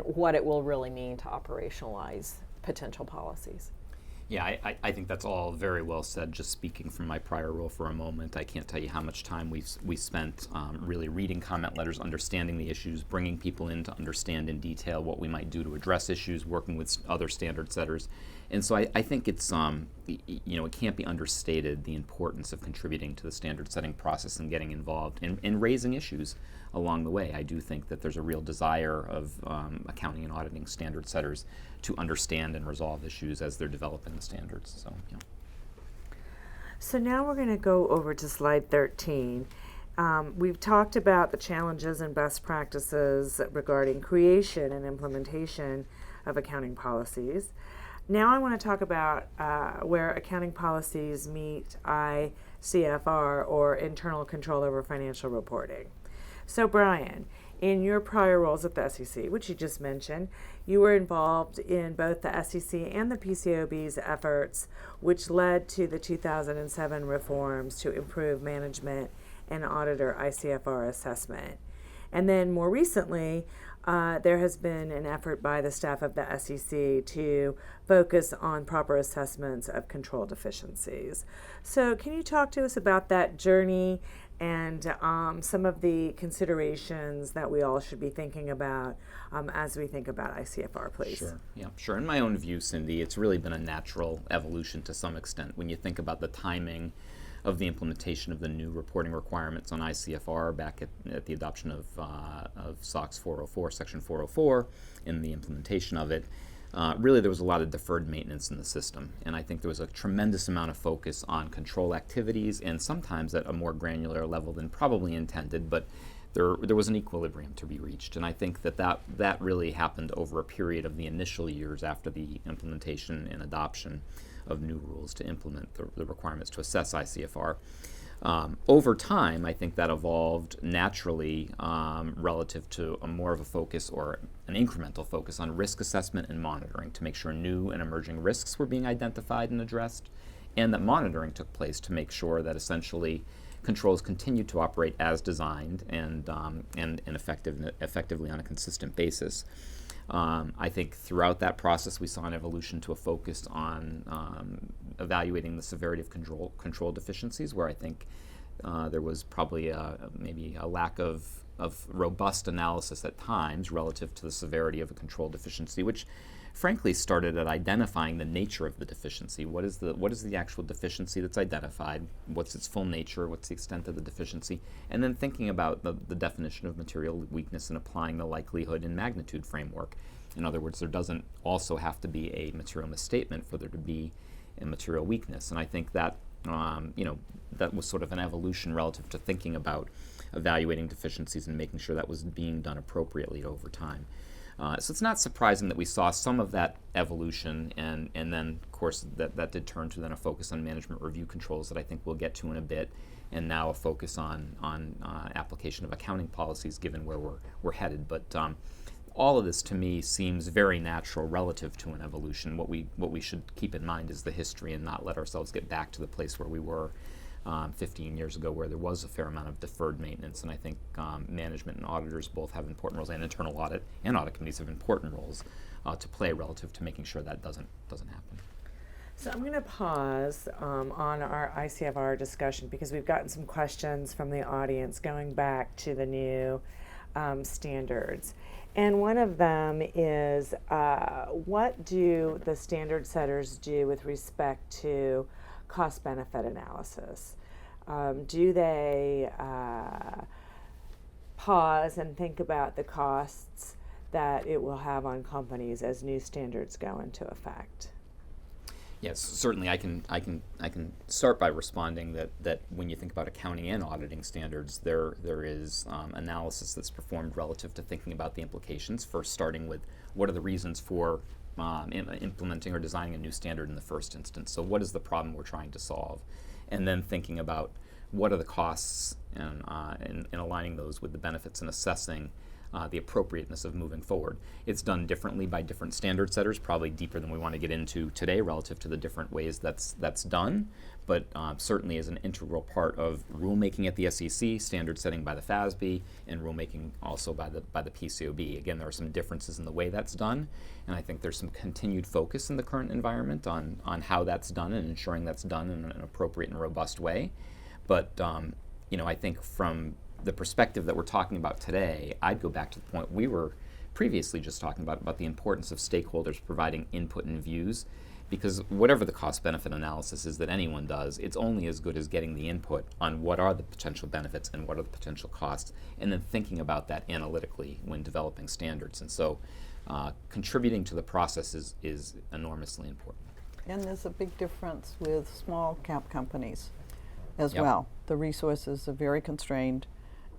Speaker 4: what it will really mean to operationalize potential policies.
Speaker 2: Yeah, I think that's all very well said. Just speaking from my prior role for a moment, I can't tell you how much time we spent really reading comment letters, understanding the issues, bringing people in to understand in detail what we might do to address issues, working with other standard setters. And so I think it's, it can't be understated the importance of contributing to the standard setting process and getting involved in raising issues along the way. I do think that there's a real desire of accounting and auditing standard setters to understand and resolve issues as they're developing the standards.
Speaker 1: So now we're going to go over to slide 13. We've talked about the challenges and best practices regarding creation and implementation of accounting policies. Now I want to talk about where accounting policies meet ICFR, or Internal Control Over Financial Reporting. So Brian, in your prior roles at the SEC, which you just mentioned, you were involved in both the SEC and the PCAOB's efforts, which led to the 2007 reforms to improve management and auditor ICFR assessment. And then more recently, there has been an effort by the staff of the SEC to focus on proper assessments of control deficiencies. So can you talk to us about that journey and some of the considerations that we all should be thinking about as we think about ICFR, please?
Speaker 2: Sure, yeah, sure. In my own view, Cindy, it's really been a natural evolution to some extent. When you think about the timing of the implementation of the new reporting requirements on ICFR back at the adoption of SOX 404, Section 404, and the implementation of it, really there was a lot of deferred maintenance in the system. And I think there was a tremendous amount of focus on control activities, and sometimes at a more granular level than probably intended, but there was an equilibrium to be reached. And I think that really happened over a period of the initial years after the implementation and adoption of new rules to implement the requirements to assess ICFR. Over time, I think that evolved naturally relative to more of a focus, or an incremental focus, on risk assessment and monitoring to make sure new and emerging risks were being identified and addressed, and that monitoring took place to make sure that essentially controls continued to operate as designed and effectively on a consistent basis. I think throughout that process we saw an evolution to a focus on evaluating the severity of control deficiencies, where I think there was probably maybe a lack of robust analysis at times relative to the severity of a control deficiency, which frankly started at identifying the nature of the deficiency. What is the actual deficiency that's identified? What's its full nature? What's the extent of the deficiency? And then thinking about the definition of material weakness and applying the likelihood and magnitude framework. In other words, there doesn't also have to be a material misstatement for there to be a material weakness. And I think that that was sort of an evolution relative to thinking about evaluating deficiencies and making sure that was being done appropriately over time. So it's not surprising that we saw some of that evolution, and then, of course, that did turn to then a focus on management review controls that I think we'll get to in a bit, and now a focus on application of accounting policies given where we're headed. But all of this to me seems very natural relative to an evolution. What we should keep in mind is the history and not let ourselves get back to the place where we were 15 years ago, where there was a fair amount of deferred maintenance. And I think management and auditors both have important roles, and internal audit and audit committees have important roles to play relative to making sure that doesn't happen.
Speaker 1: So I'm going to pause on our ICFR discussion because we've gotten some questions from the audience going back to the new standards. And one of them is, what do the standard setters do with respect to cost-benefit analysis? Do they pause and think about the costs that it will have on companies as new standards go into effect?
Speaker 2: Yes, certainly. I can start by responding that when you think about accounting and auditing standards, there is analysis that's performed relative to thinking about the implications. First, starting with what are the reasons for implementing or designing a new standard in the first instance. So, what is the problem we're trying to solve, and then thinking about what are the costs and aligning those with the benefits and assessing the appropriateness of moving forward. It's done differently by different standard setters, probably deeper than we want to get into today relative to the different ways that's done, but certainly is an integral part of rulemaking at the SEC, standard setting by the FASB, and rulemaking also by the PCOB. Again, there are some differences in the way that's done, and I think there's some continued focus in the current environment on how that's done and ensuring that's done in an appropriate and robust way. But I think from the perspective that we're talking about today, I'd go back to the point we were previously just talking about the importance of stakeholders providing input and views, because whatever the cost-benefit analysis is that anyone does, it's only as good as getting the input on what are the potential benefits and what are the potential costs, and then thinking about that analytically when developing standards. And so contributing to the process is enormously important.
Speaker 5: And there's a big difference with small cap companies as
Speaker 2: Yep.
Speaker 5: well. The resources are very constrained,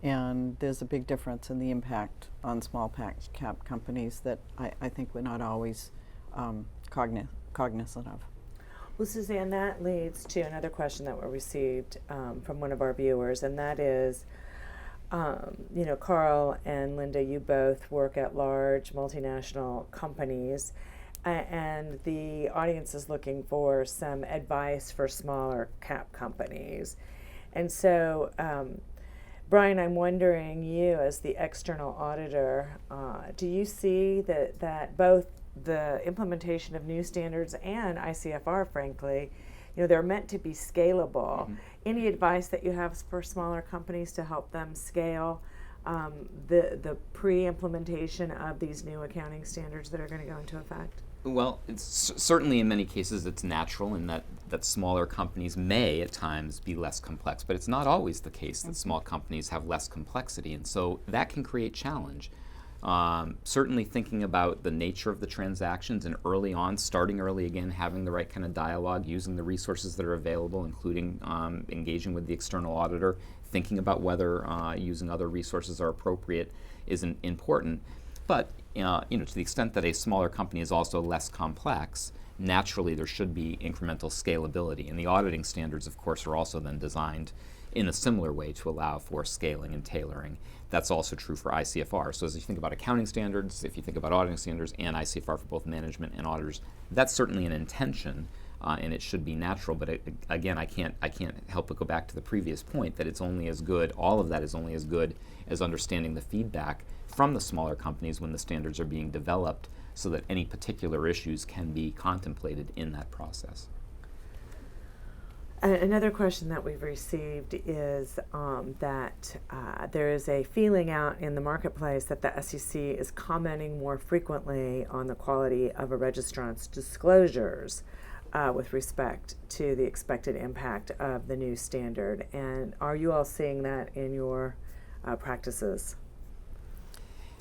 Speaker 5: and there's a big difference in the impact on small cap companies that I think we're not always cognizant of.
Speaker 1: Well, Suzanne, that leads to another question that we received from one of our viewers, and that is, Carl and Linda, you both work at large multinational companies, and the audience is looking for some advice for smaller cap companies. And so, Brian, I'm wondering, you as the external auditor, do you see that both the implementation of new standards and ICFR, frankly, they're meant to be scalable. Mm-hmm. Any advice that you have for smaller companies to help them scale the pre-implementation of these new accounting standards that are going to go into effect?
Speaker 2: Well, it's certainly in many cases it's natural in that smaller companies may at times be less complex, but it's not always the case that small companies have less complexity, and so that can create challenge. Certainly thinking about the nature of the transactions and early on, starting early again, having the right kind of dialogue, using the resources that are available, including engaging with the external auditor, thinking about whether using other resources are appropriate is important. But to the extent that a smaller company is also less complex, naturally there should be incremental scalability. And the auditing standards, of course, are also then designed in a similar way to allow for scaling and tailoring. That's also true for ICFR. So as you think about accounting standards, if you think about auditing standards and ICFR for both management and auditors, that's certainly an intention, and it should be natural. But again, I can't help but go back to the previous point that it's only as good, all of that is only as good as understanding the feedback from the smaller companies when the standards are being developed, so that any particular issues can be contemplated in that process.
Speaker 1: Another question that we've received is that there is a feeling out in the marketplace that the SEC is commenting more frequently on the quality of a registrant's disclosures with respect to the expected impact of the new standard. And are you all seeing that in your practices?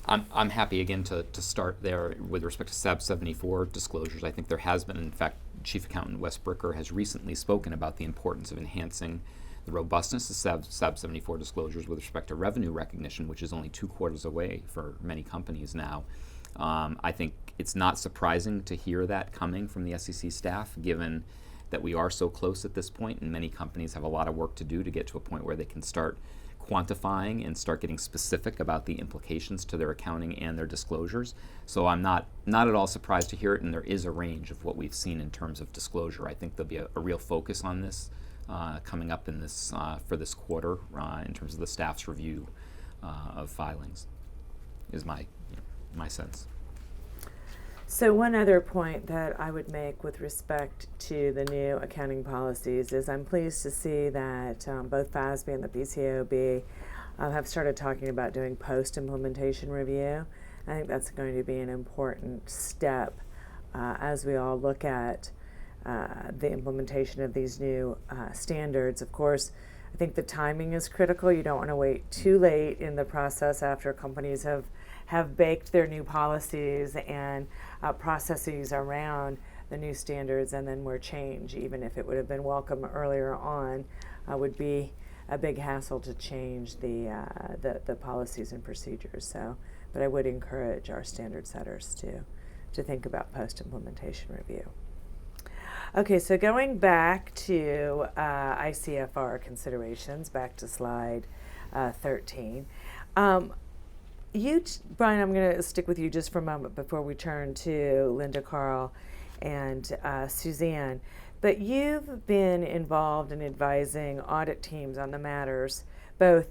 Speaker 2: I'm happy again to start there with respect to SAB 74 disclosures. I think there has been, in fact, Chief Accountant Wes Bricker has recently spoken about the importance of enhancing the robustness of SAB 74 disclosures with respect to revenue recognition, which is only 2 quarters away for many companies now. I think it's not surprising to hear that coming from the SEC staff, given that we are so close at this point, and many companies have a lot of work to do to get to a point where they can start quantifying and start getting specific about the implications to their accounting and their disclosures. So I'm not at all surprised to hear it, and there is a range of what we've seen in terms of disclosure. I think there'll be a real focus on this coming up in this for this quarter in terms of the staff's review of filings, is my sense.
Speaker 1: So one other point that I would make with respect to the new accounting policies is I'm pleased to see that both FASB and the PCOB have started talking about doing post-implementation review. I think that's going to be an important step as we all look at the implementation of these new standards. Of course, I think the timing is critical. You don't want to wait too late in the process after companies have baked their new policies and processes around the new standards, and then where change, even if it would have been welcome earlier on, would be a big hassle to change the policies and procedures. So, but I would encourage our standard setters to think about post-implementation review. Okay, so going back to ICFR considerations, back to slide 13. Brian, I'm going to stick with you just for a moment before we turn to Linda, Carl, and Suzanne. But you've been involved in advising audit teams on the matters, both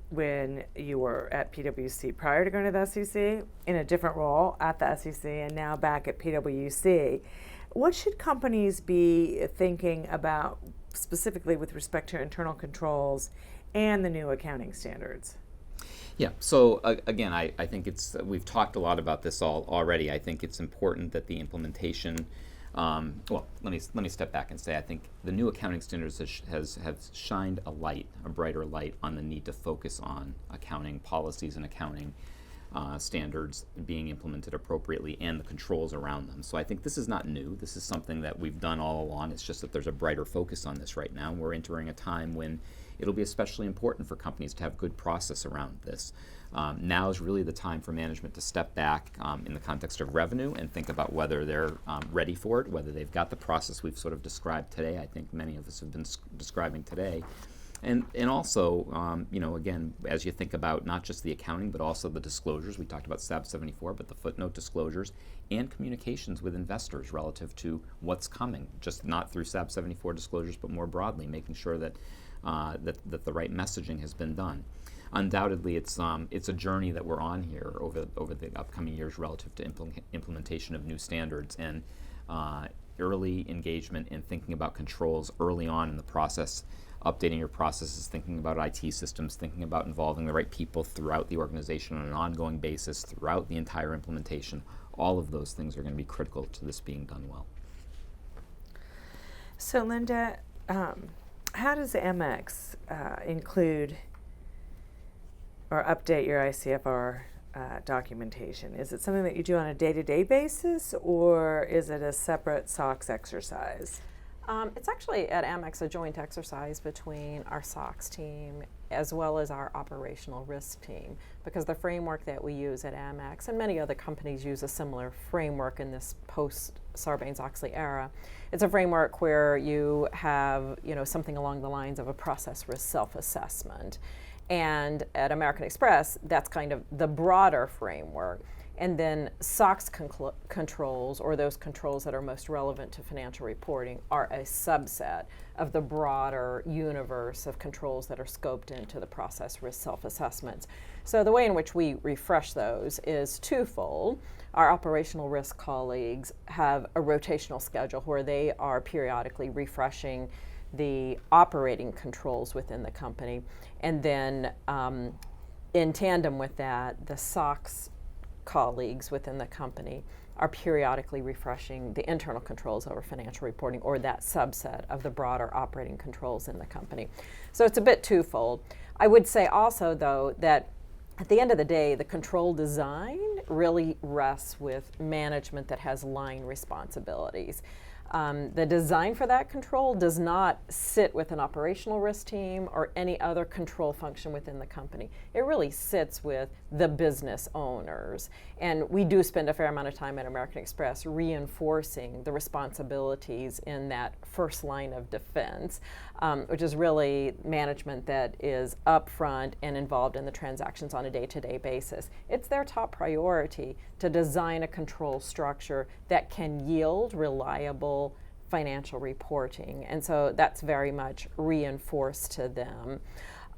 Speaker 1: when you were at PwC prior to going to the SEC, in a different role at the SEC, and now back at PwC. What should companies be thinking about specifically with respect to internal controls and the new accounting standards?
Speaker 2: Yeah, so again, I think we've talked a lot about this already. I think it's important that the implementation, well, let me step back and say I think the new accounting standards have shined a brighter light on the need to focus on accounting policies and accounting standards being implemented appropriately and the controls around them. So I think this is not new. This is something that we've done all along. It's just that there's a brighter focus on this right now. We're entering a time when it'll be especially important for companies to have good process around this. Now is really the time for management to step back in the context of revenue and think about whether they're ready for it, whether they've got the process we've sort of described today. I think many of us have been describing today. And also, again, as you think about not just the accounting, but also the disclosures, we talked about SAB 74, but the footnote disclosures and communications with investors relative to what's coming, just not through SAB 74 disclosures, but more broadly, making sure that that the right messaging has been done. Undoubtedly, it's a journey that we're on here over the upcoming years relative to implementation of new standards, and early engagement in thinking about controls early on in the process, updating your processes, thinking about IT systems, thinking about involving the right people throughout the organization on an ongoing basis throughout the entire implementation. All of those things are going to be critical to this being done well.
Speaker 1: So, Linda, how does MX include or update your ICFR documentation? Is it something that you do on a day-to-day basis, or is it a separate SOX exercise?
Speaker 4: It's actually at Amex a joint exercise between our SOX team as well as our operational risk team, because the framework that we use at Amex, and many other companies use a similar framework in this post-Sarbanes-Oxley era, it's a framework where you have something along the lines of a process risk self-assessment. And at American Express, that's kind of the broader framework. And then SOX controls, or those controls that are most relevant to financial reporting, are a subset of the broader universe of controls that are scoped into the process risk self-assessments. So the way in which we refresh those is twofold. Our operational risk colleagues have a rotational schedule where they are periodically refreshing the operating controls within the company. And then in tandem with that, the SOX colleagues within the company are periodically refreshing the internal controls over financial reporting, or that subset of the broader operating controls in the company. So it's a bit twofold. I would say also, though, that at the end of the day, the control design really rests with management that has line responsibilities. The design for that control does not sit with an operational risk team or any other control function within the company. It really sits with the business owners. And we do spend a fair amount of time at American Express reinforcing the responsibilities in that first line of defense, which is really management that is upfront and involved in the transactions on a day-to-day basis. It's their top priority to design a control structure that can yield reliable financial reporting. And so that's very much reinforced to them.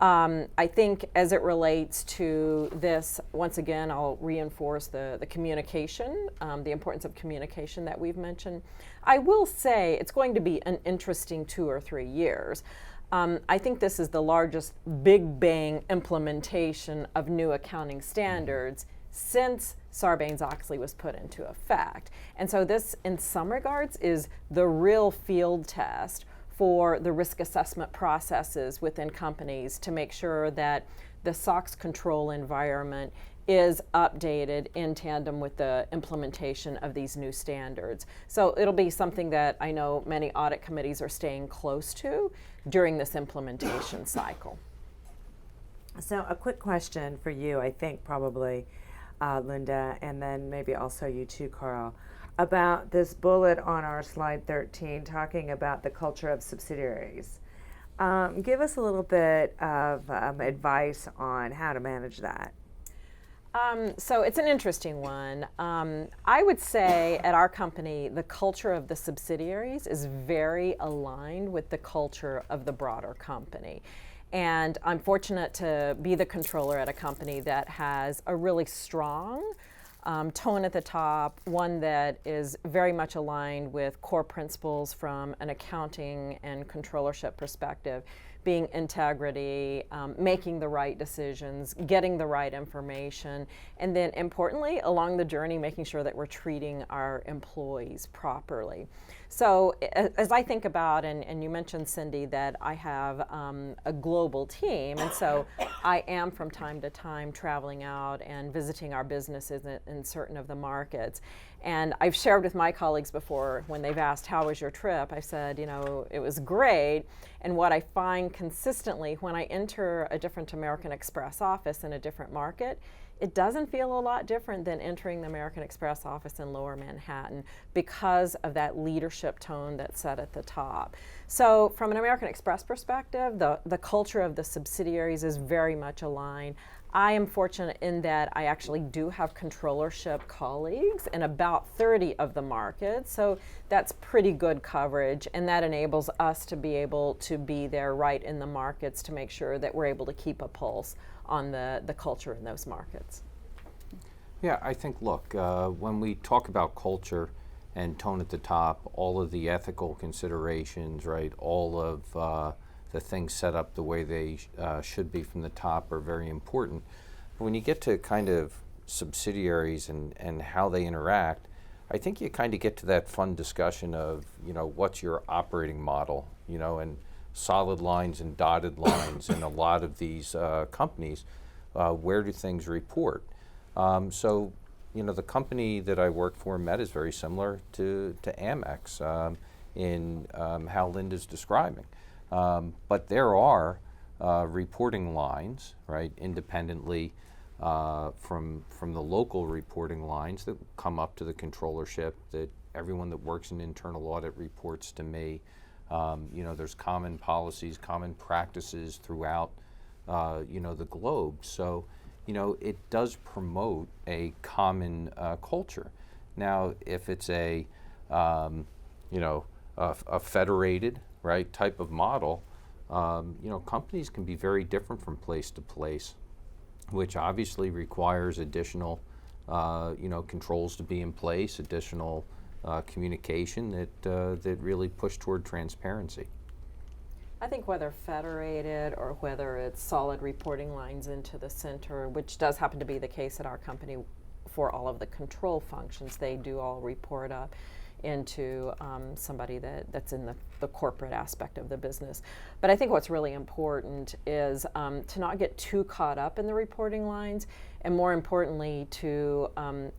Speaker 4: I think as it relates to this, once again, I'll reinforce the communication, the importance of communication that we've mentioned. I will say it's going to be an interesting 2 or 3 years. I think this is the largest big bang implementation of new accounting standards since Sarbanes-Oxley was put into effect. And so this, in some regards, is the real field test for the risk assessment processes within companies to make sure that the SOX control environment is updated in tandem with the implementation of these new standards. So it'll be something that I know many audit committees are staying close to during this implementation cycle.
Speaker 1: So a quick question for you, I think probably, Linda, and then maybe also you too, Carl, about this bullet on our slide 13 talking about the culture of subsidiaries. Give us a little bit of advice on how to manage that.
Speaker 4: So it's an interesting one. I would say at our company, the culture of the subsidiaries is very aligned with the culture of the broader company. And I'm fortunate to be the controller at a company that has a really strong tone at the top, one that is very much aligned with core principles from an accounting and controllership perspective, being integrity, making the right decisions, getting the right information, and then importantly, along the journey, making sure that we're treating our employees properly. So as I think about, and you mentioned, Cindy, that I have a global team, and so I am from time to time traveling out and visiting our businesses in certain of the markets. And I've shared with my colleagues before when they've asked, how was your trip? I said, it was great. And what I find consistently when I enter a different American Express office in a different market, it doesn't feel a lot different than entering the American Express office in Lower Manhattan because of that leadership tone that's set at the top. So from an American Express perspective, the culture of the subsidiaries is very much aligned. I am fortunate in that I actually do have controllership colleagues in about 30 of the markets, so that's pretty good coverage, and that enables us to be able to be there right in the markets to make sure that we're able to keep a pulse on the culture in those markets.
Speaker 3: Yeah, I think, look, when we talk about culture and tone at the top, all of the ethical considerations, right, all of the things set up the way they should be from the top are very important. But when you get to kind of subsidiaries and how they interact, I think you kind of get to that fun discussion of, what's your operating model, and solid lines and dotted lines in a lot of these companies, where do things report? So, the company that I work for, Met, is very similar to Amex in how Linda's describing. But there are reporting lines, right, independently from the local reporting lines that come up to the controllership, that everyone that works in internal audit reports to me. There's common policies, common practices throughout, the globe. So, it does promote a common culture. Now, if it's a federated, right, type of model, companies can be very different from place to place, which obviously requires additional, controls to be in place, additional communication that really push toward transparency.
Speaker 4: I think whether federated or whether it's solid reporting lines into the center, which does happen to be the case at our company for all of the control functions, they do all report up into somebody that's in the corporate aspect of the business. But I think what's really important is to not get too caught up in the reporting lines, and more importantly to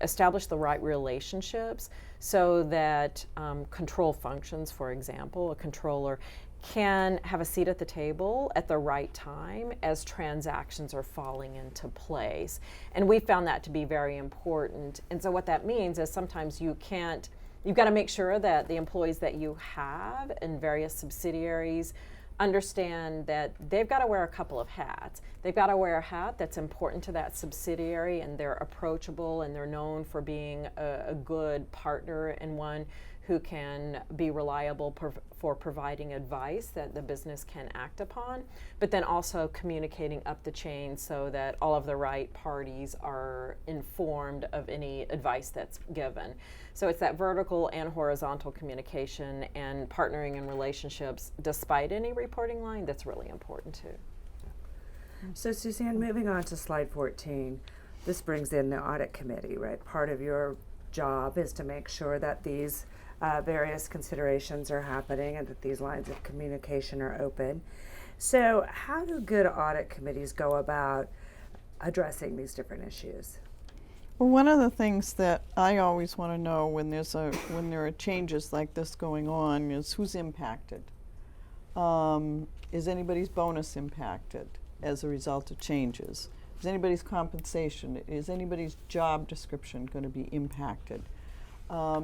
Speaker 4: establish the right relationships so that control functions, for example, a controller can have a seat at the table at the right time as transactions are falling into place. And we found that to be very important. And so what that means is sometimes you've got to make sure that the employees that you have in various subsidiaries understand that they've got to wear a couple of hats. They've got to wear a hat that's important to that subsidiary, and they're approachable and they're known for being a good partner and one who can be reliable for providing advice that the business can act upon, but then also communicating up the chain so that all of the right parties are informed of any advice that's given. So it's that vertical and horizontal communication and partnering in relationships despite any reporting line that's really important too.
Speaker 1: So Suzanne, moving on to slide 14, this brings in the audit committee, right? Part of your job is to make sure that these various considerations are happening and that these lines of communication are open. So how do good audit committees go about addressing these different issues?
Speaker 5: Well, one of the things that I always want to know when there are changes like this going on is who's impacted. Is anybody's bonus impacted as a result of changes? Is anybody's compensation, is anybody's job description going to be impacted?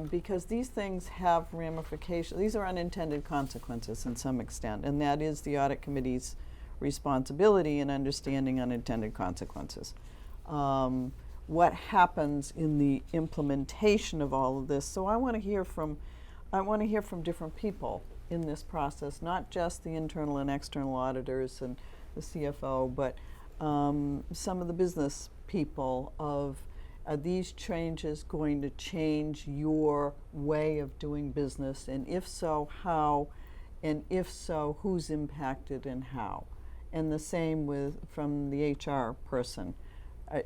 Speaker 5: Because these things have ramifications. These are unintended consequences in some extent, and that is the audit committee's responsibility in understanding unintended consequences. what happens in the implementation of all of this. So I want to hear from different people in this process, not just the internal and external auditors and the CFO, but some of the business people. Are these changes going to change your way of doing business? And if so, how? And if so, who's impacted and how? And the same from the HR person.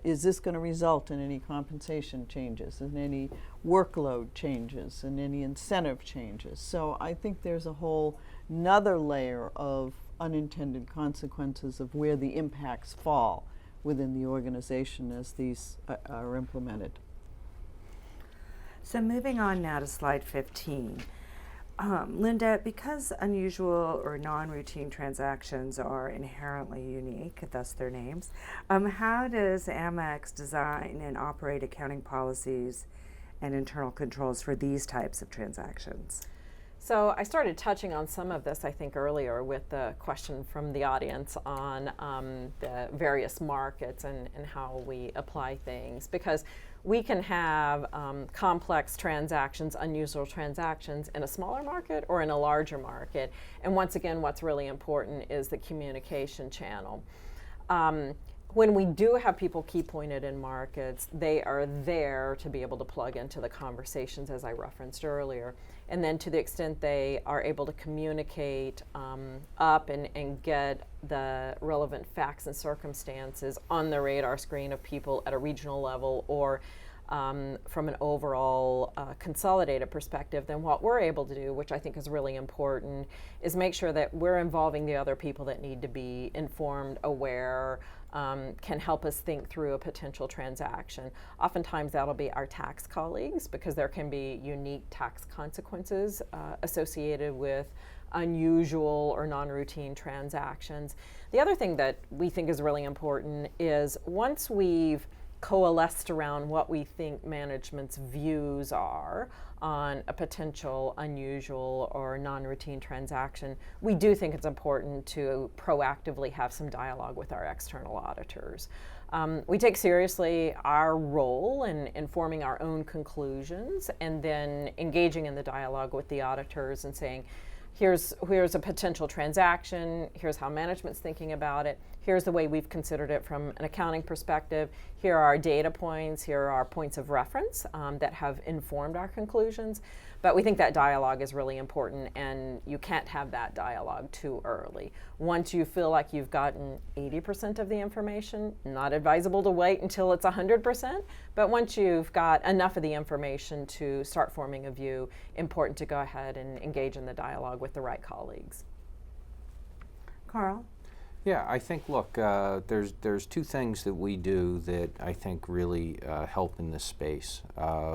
Speaker 5: Is this going to result in any compensation changes, in any workload changes, in any incentive changes? So I think there's a whole another layer of unintended consequences of where the impacts fall within the organization as these are implemented.
Speaker 1: So moving on now to slide 15. Linda, because unusual or non-routine transactions are inherently unique, thus their names, how does Amex design and operate accounting policies and internal controls for these types of transactions?
Speaker 4: So I started touching on some of this, I think, earlier with the question from the audience on the various markets and how we apply things, because we can have complex transactions, unusual transactions in a smaller market or in a larger market. And once again, what's really important is the communication channel. When we do have people key pointed in markets, they are there to be able to plug into the conversations, as I referenced earlier. And then to the extent they are able to communicate up and get the relevant facts and circumstances on the radar screen of people at a regional level or from an overall consolidated perspective, then what we're able to do, which I think is really important, is make sure that we're involving the other people that need to be informed, aware, can help us think through a potential transaction. Oftentimes that'll be our tax colleagues, because there can be unique tax consequences associated with unusual or non-routine transactions. The other thing that we think is really important is once we've coalesced around what we think management's views are on a potential unusual or non-routine transaction, we do think it's important to proactively have some dialogue with our external auditors. We take seriously our role in informing our own conclusions and then engaging in the dialogue with the auditors and saying, here's a potential transaction, here's how management's thinking about it, here's the way we've considered it from an accounting perspective, here are our data points, here are our points of reference that have informed our conclusions. But we think that dialogue is really important, and you can't have that dialogue too early. Once you feel like you've gotten 80% of the information, not advisable to wait until it's 100%, but once you've got enough of the information to start forming a view, important to go ahead and engage in the dialogue with the right colleagues.
Speaker 1: Carl?
Speaker 3: Yeah, I think, look, there's two things that we do that I think really help in this space.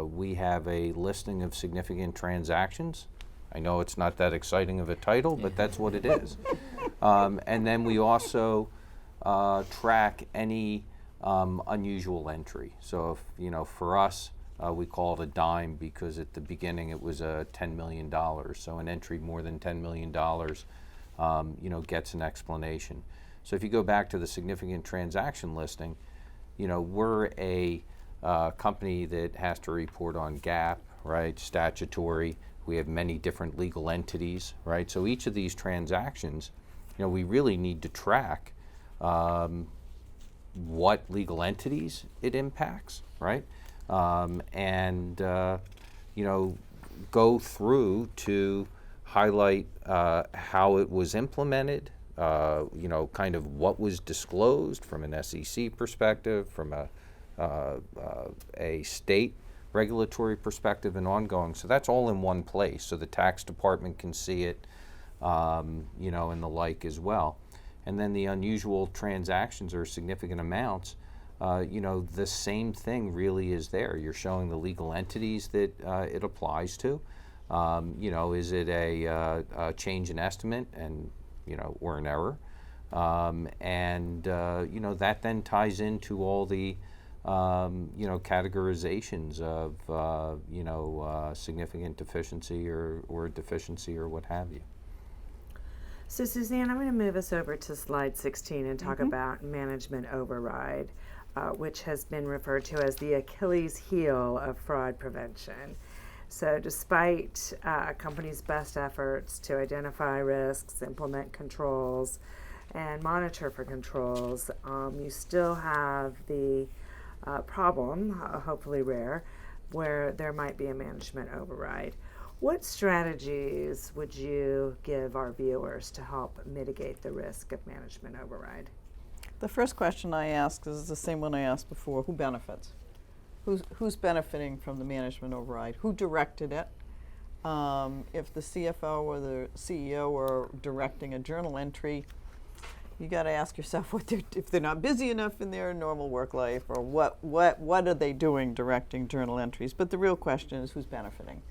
Speaker 3: We have a listing of significant transactions. I know it's not that exciting of a title, but that's what it is. And then we also track any unusual entry. So if, for us, we call it a dime because at the beginning it was $10 million. So an entry more than $10 million gets an explanation. So if you go back to the significant transaction listing, we're a company that has to report on GAAP, right, statutory. We have many different legal entities, right? So each of these transactions, we really need to track what legal entities it impacts, right? And go through to highlight how it was implemented, kind of what was disclosed from an SEC perspective, from a state regulatory perspective, and ongoing. So that's all in one place. So the tax department can see it, and the like as well. And then the unusual transactions or significant amounts, the same thing really is there. You're showing the legal entities that it applies to. Is it a change in estimate and or an error, and that then ties into all the categorizations of significant deficiency or deficiency or what have you.
Speaker 1: So Suzanne, I'm going to move us over to slide 16 and talk about management override. which has been referred to as the Achilles heel of fraud prevention. So despite companies' best efforts to identify risks, implement controls, and monitor for controls, you still have the problem, hopefully rare, where there might be a management override. What strategies would you give our viewers to help mitigate the risk of management override?
Speaker 5: The first question I ask is the same one I asked before: who benefits? Who's benefiting from the management override? Who directed it? If the CFO or the CEO are directing a journal entry, you got to ask yourself if they're not busy enough in their normal work life, or what are they doing directing journal entries. But the real question is, who's benefiting?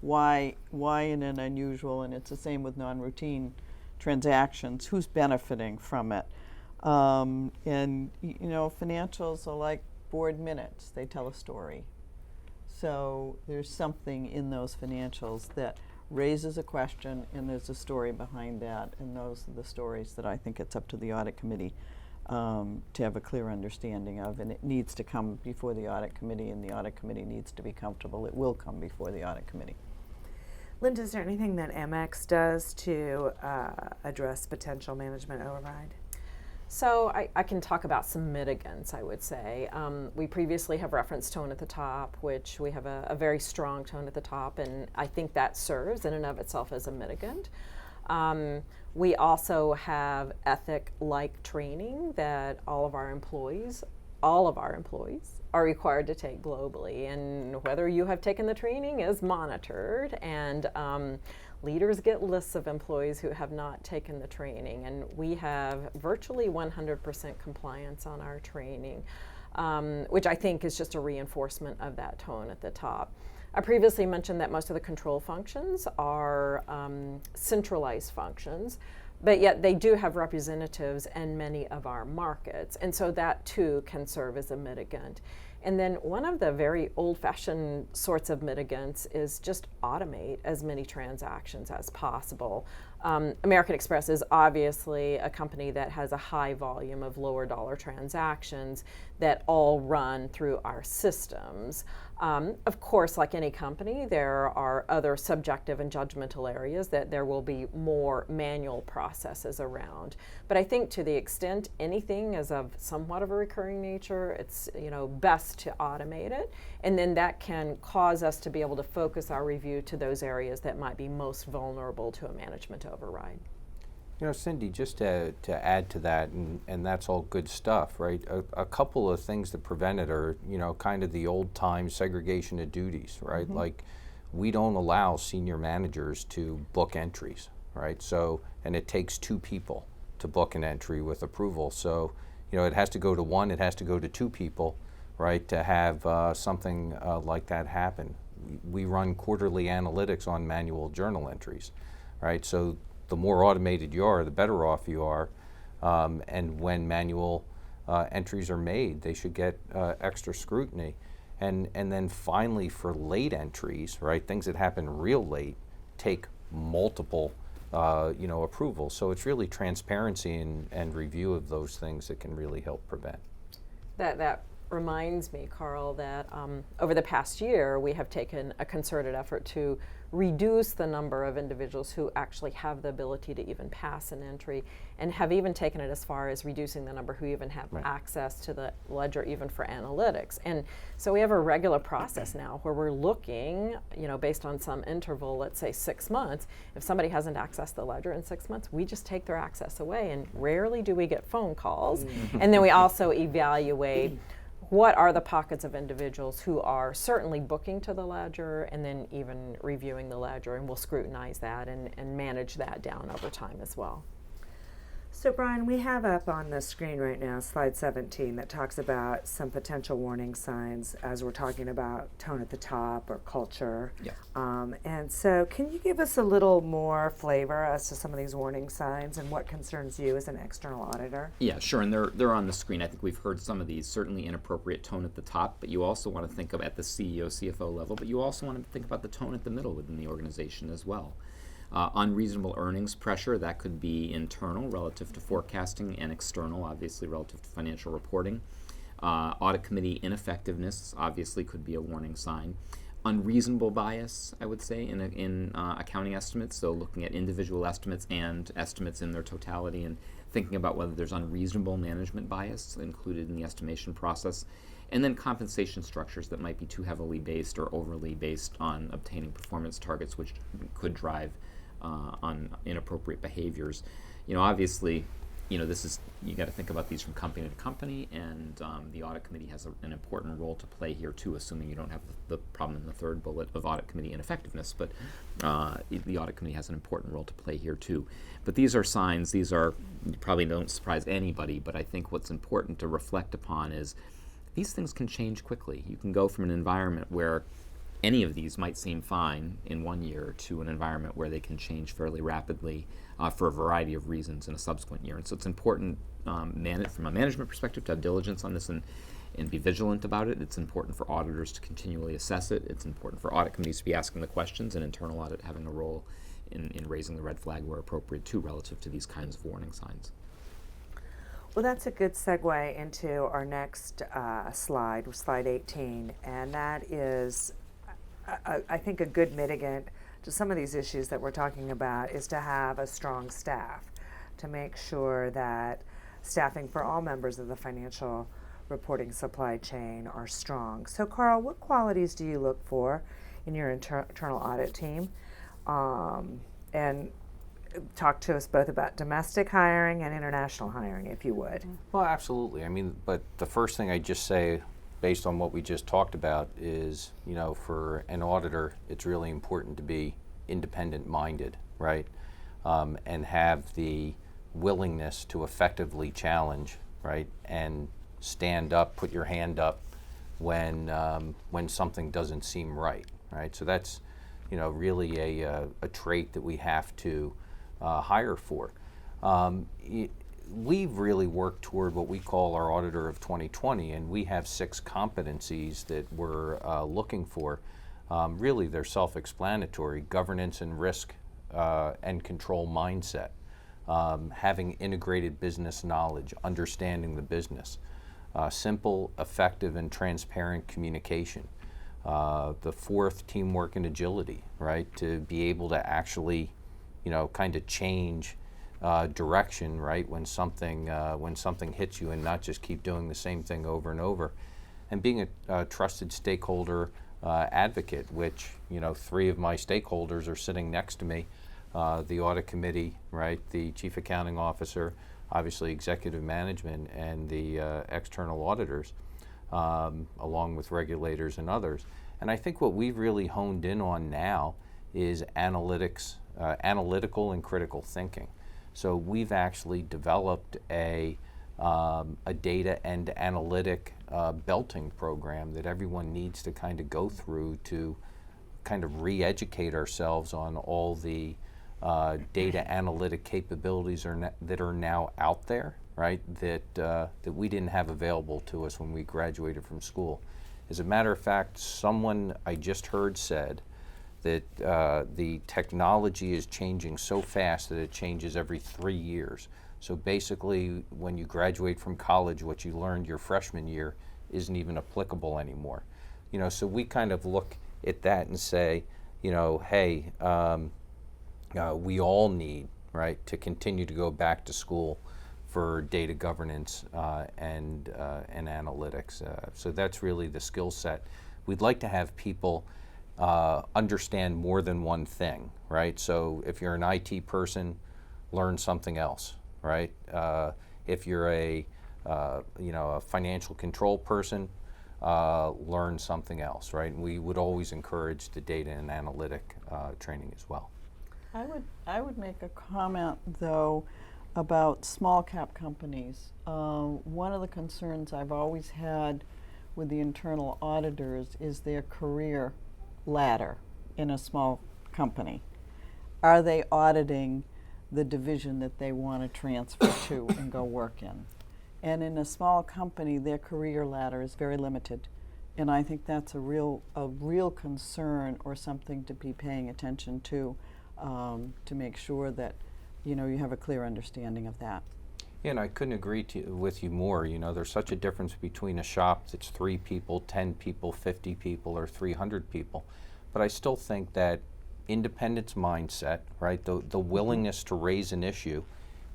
Speaker 5: Why in an unusual, and it's the same with non-routine transactions, who's benefiting from it? And financials are like board minutes. They tell a story. So there's something in those financials that raises a question, and there's a story behind that, and those are the stories that I think it's up to the audit committee to have a clear understanding of, and it needs to come before the audit committee, and the audit committee needs to be comfortable. It will come before the audit committee.
Speaker 1: Linda, is there anything that Amex does to address potential management override?
Speaker 4: So I can talk about some mitigants, I would say. We previously have referenced tone at the top, which we have a very strong tone at the top, and I think that serves in and of itself as a mitigant. We also have ethic-like training that all of our employees are required to take globally, and whether you have taken the training is monitored, and leaders get lists of employees who have not taken the training, and we have virtually 100% compliance on our training, which I think is just a reinforcement of that tone at the top. I previously mentioned that most of the control functions are centralized functions, but yet they do have representatives in many of our markets, and so that too can serve as a mitigant. And then one of the very old-fashioned sorts of mitigants is just automate as many transactions as possible. American Express is obviously a company that has a high volume of lower dollar transactions that all run through our systems. Of course, like any company, there are other subjective and judgmental areas that there will be more manual processes around. But I think to the extent anything is of somewhat of a recurring nature, it's best to automate it, and then that can cause us to be able to focus our review to those areas that might be most vulnerable to a management override.
Speaker 3: Cindy, just to add to that, and that's all good stuff, right? A couple of things that prevent it are, kind of the old time segregation of duties, right? Mm-hmm. Like, we don't allow senior managers to book entries, right? So, and it takes two people to book an entry with approval. So, it has to go to one, it has to go to two people, right, to have something like that happen. We run quarterly analytics on manual journal entries, right? So the more automated you are, the better off you are. And when manual entries are made, they should get extra scrutiny. And then finally, for late entries, right, things that happen real late take multiple approvals. So it's really transparency and review of those things that can really help prevent.
Speaker 4: That reminds me, Carl, that over the past year we have taken a concerted effort to reduce the number of individuals who actually have the ability to even pass an entry, and have even taken it as far as reducing the number who even have access to the ledger even for analytics. And so we have a regular process now where we're looking, based on some interval, let's say 6 months, if somebody hasn't accessed the ledger in 6 months, we just take their access away, and rarely do we get phone calls. And then we also evaluate what are the pockets of individuals who are certainly booking to the ledger and then even reviewing the ledger, and we'll scrutinize that and manage that down over time as well.
Speaker 1: So Brian, we have up on the screen right now slide 17 that talks about some potential warning signs as we're talking about tone at the top or culture.
Speaker 2: Yeah.
Speaker 1: And so can you give us a little more flavor as to some of these warning signs and what concerns you as an external auditor?
Speaker 2: Yeah, sure, and they're on the screen. I think we've heard some of these, certainly inappropriate tone at the top, but you also want to think of at the CEO, CFO level, but you also want to think about the tone at the middle within the organization as well. Unreasonable earnings pressure, that could be internal relative to forecasting, and external, obviously, relative to financial reporting. Audit committee ineffectiveness obviously could be a warning sign. Unreasonable bias, I would say, in accounting estimates, so looking at individual estimates and estimates in their totality and thinking about whether there's unreasonable management bias included in the estimation process. And then compensation structures that might be too heavily based or overly based on obtaining performance targets, which could drive on inappropriate behaviors. Obviously, this is, you got to think about these from company to company, and the audit committee has an important role to play here too, assuming you don't have the problem in the third bullet of audit committee ineffectiveness, but the audit committee has an important role to play here too. But these are signs, you probably don't surprise anybody, but I think what's important to reflect upon is these things can change quickly. You can go from an environment where any of these might seem fine in 1 year to an environment where they can change fairly rapidly for a variety of reasons in a subsequent year. And so it's important from a management perspective to have diligence on this and be vigilant about it. It's important for auditors to continually assess it. It's important for audit committees to be asking the questions, and internal audit having a role in raising the red flag where appropriate too, relative to these kinds of warning signs.
Speaker 1: Well, that's a good segue into our next slide 18, and that is, I think, a good mitigant to some of these issues that we're talking about is to have a strong staff, to make sure that staffing for all members of the financial reporting supply chain are strong. So, Carl, what qualities do you look for in your internal audit team? And talk to us both about domestic hiring and international hiring, if you would.
Speaker 3: Well, absolutely. But the first thing I just say, based on what we just talked about, is, for an auditor, it's really important to be independent-minded, right? And have the willingness to effectively challenge, right? And stand up, put your hand up when something doesn't seem right, right? So that's, really a trait that we have to hire for. We've really worked toward what we call our Auditor of 2020, and we have 6 competencies that we're looking for. Really, they're self-explanatory: governance and risk and control mindset, having integrated business knowledge, understanding the business, simple, effective, and transparent communication. The 4th, teamwork and agility, right? To be able to actually kind of change direction, right, when something hits you, and not just keep doing the same thing over and over. And being a trusted stakeholder advocate, which 3 of my stakeholders are sitting next to me: the audit committee, right, the chief accounting officer, obviously executive management, and the external auditors, along with regulators and others. And I think what we've really honed in on now is analytical and critical thinking. So we've actually developed a data and analytic belting program that everyone needs to kind of go through to kind of re-educate ourselves on all the data analytic capabilities that are now out there, right, that we didn't have available to us when we graduated from school. As a matter of fact, someone I just heard said that the technology is changing so fast that it changes every 3 years. So basically, when you graduate from college, what you learned your freshman year isn't even applicable anymore. So we kind of look at that and say, hey, we all need, right, to continue to go back to school for data governance and analytics. So that's really the skill set. We'd like to have people understand more than one thing, right? So if you're an IT person, learn something else, right? If you're a financial control person, learn something else, right? And we would always encourage the data and analytic training as well.
Speaker 5: I would make a comment, though, about small cap companies. One of the concerns I've always had with the internal auditors is their career ladder in a small company. Are they auditing the division that they want to transfer to and go work in? And in a small company, their career ladder is very limited. And I think that's a real concern, or something to be paying attention to make sure that you have a clear understanding of that.
Speaker 3: Yeah, and I couldn't agree with you more. You know, there's such a difference between a shop that's 3 people, 10 people, 50 people, or 300 people. But I still think that independence mindset, right, the willingness to raise an issue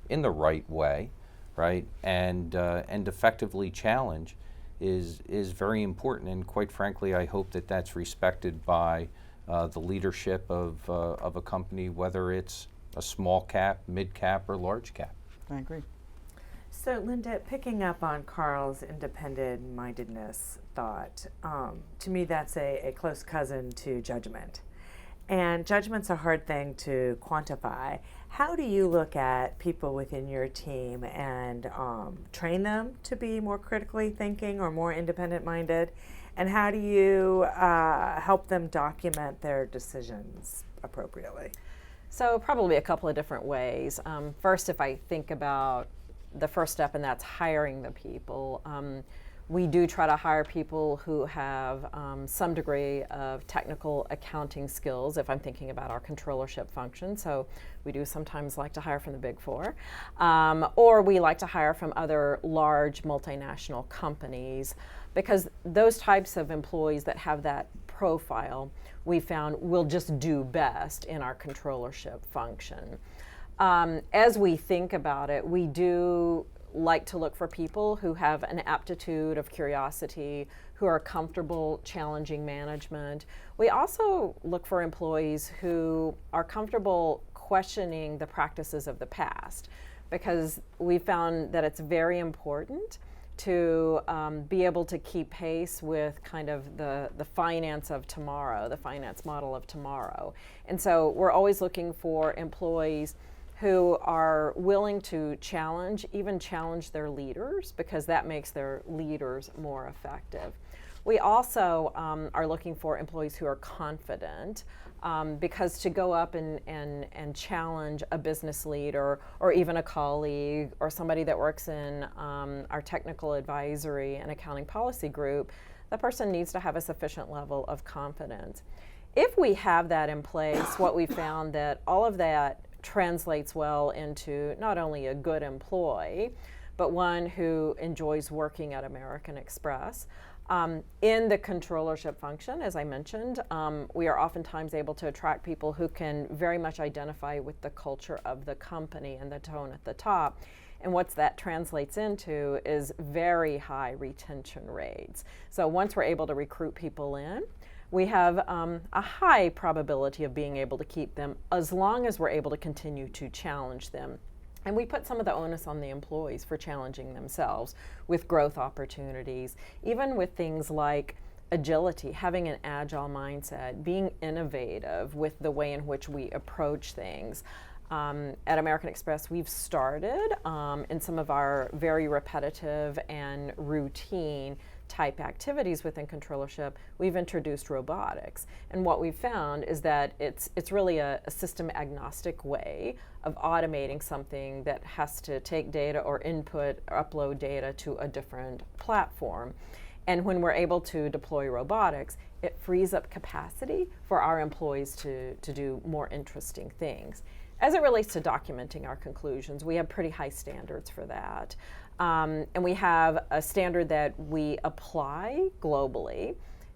Speaker 3: in the right way, right, and effectively challenge is very important. And quite frankly, I hope that that's respected by the leadership of a company, whether it's a small cap, mid cap, or large cap.
Speaker 5: I agree.
Speaker 1: So, Linda, picking up on Carl's independent-mindedness thought, to me that's a close cousin to judgment. And judgment's a hard thing to quantify. How do you look at people within your team and train them to be more critically thinking or more independent-minded? And how do you help them document their decisions appropriately?
Speaker 4: So probably a couple of different ways. First, if I think about the first step, and that's hiring the people. We do try to hire people who have some degree of technical accounting skills, if I'm thinking about our controllership function. So we do sometimes like to hire from the Big Four. Or we like to hire from other large multinational companies, because those types of employees that have that profile, we found will just do best in our controllership function. As we think about it, we do like to look for people who have an aptitude of curiosity, who are comfortable challenging management. We also look for employees who are comfortable questioning the practices of the past, because we found that it's very important to be able to keep pace with kind of the finance of tomorrow, the finance model of tomorrow. And so we're always looking for employees who are willing to even challenge their leaders, because that makes their leaders more effective. We also are looking for employees who are confident, because to go up and challenge a business leader or even a colleague or somebody that works in our technical advisory and accounting policy group, that person needs to have a sufficient level of confidence. If we have that in place, what we found that all of that translates well into not only a good employee, but one who enjoys working at American Express. In the controllership function, as I mentioned, we are oftentimes able to attract people who can very much identify with the culture of the company and the tone at the top. And what that translates into is very high retention rates. So once we're able to recruit people in, we have a high probability of being able to keep them as long as we're able to continue to challenge them. And we put some of the onus on the employees for challenging themselves with growth opportunities, even with things like agility, having an agile mindset, being innovative with the way in which we approach things. At American Express, we've started in some of our very repetitive and routine type activities within controllership, we've introduced robotics. And what we've found is that it's really a system agnostic way of automating something that has to take data or input or upload data to a different platform. And when we're able to deploy robotics, it frees up capacity for our employees to do more interesting things. As it relates to documenting our conclusions, we have pretty high standards for that. And we have a standard that we apply globally,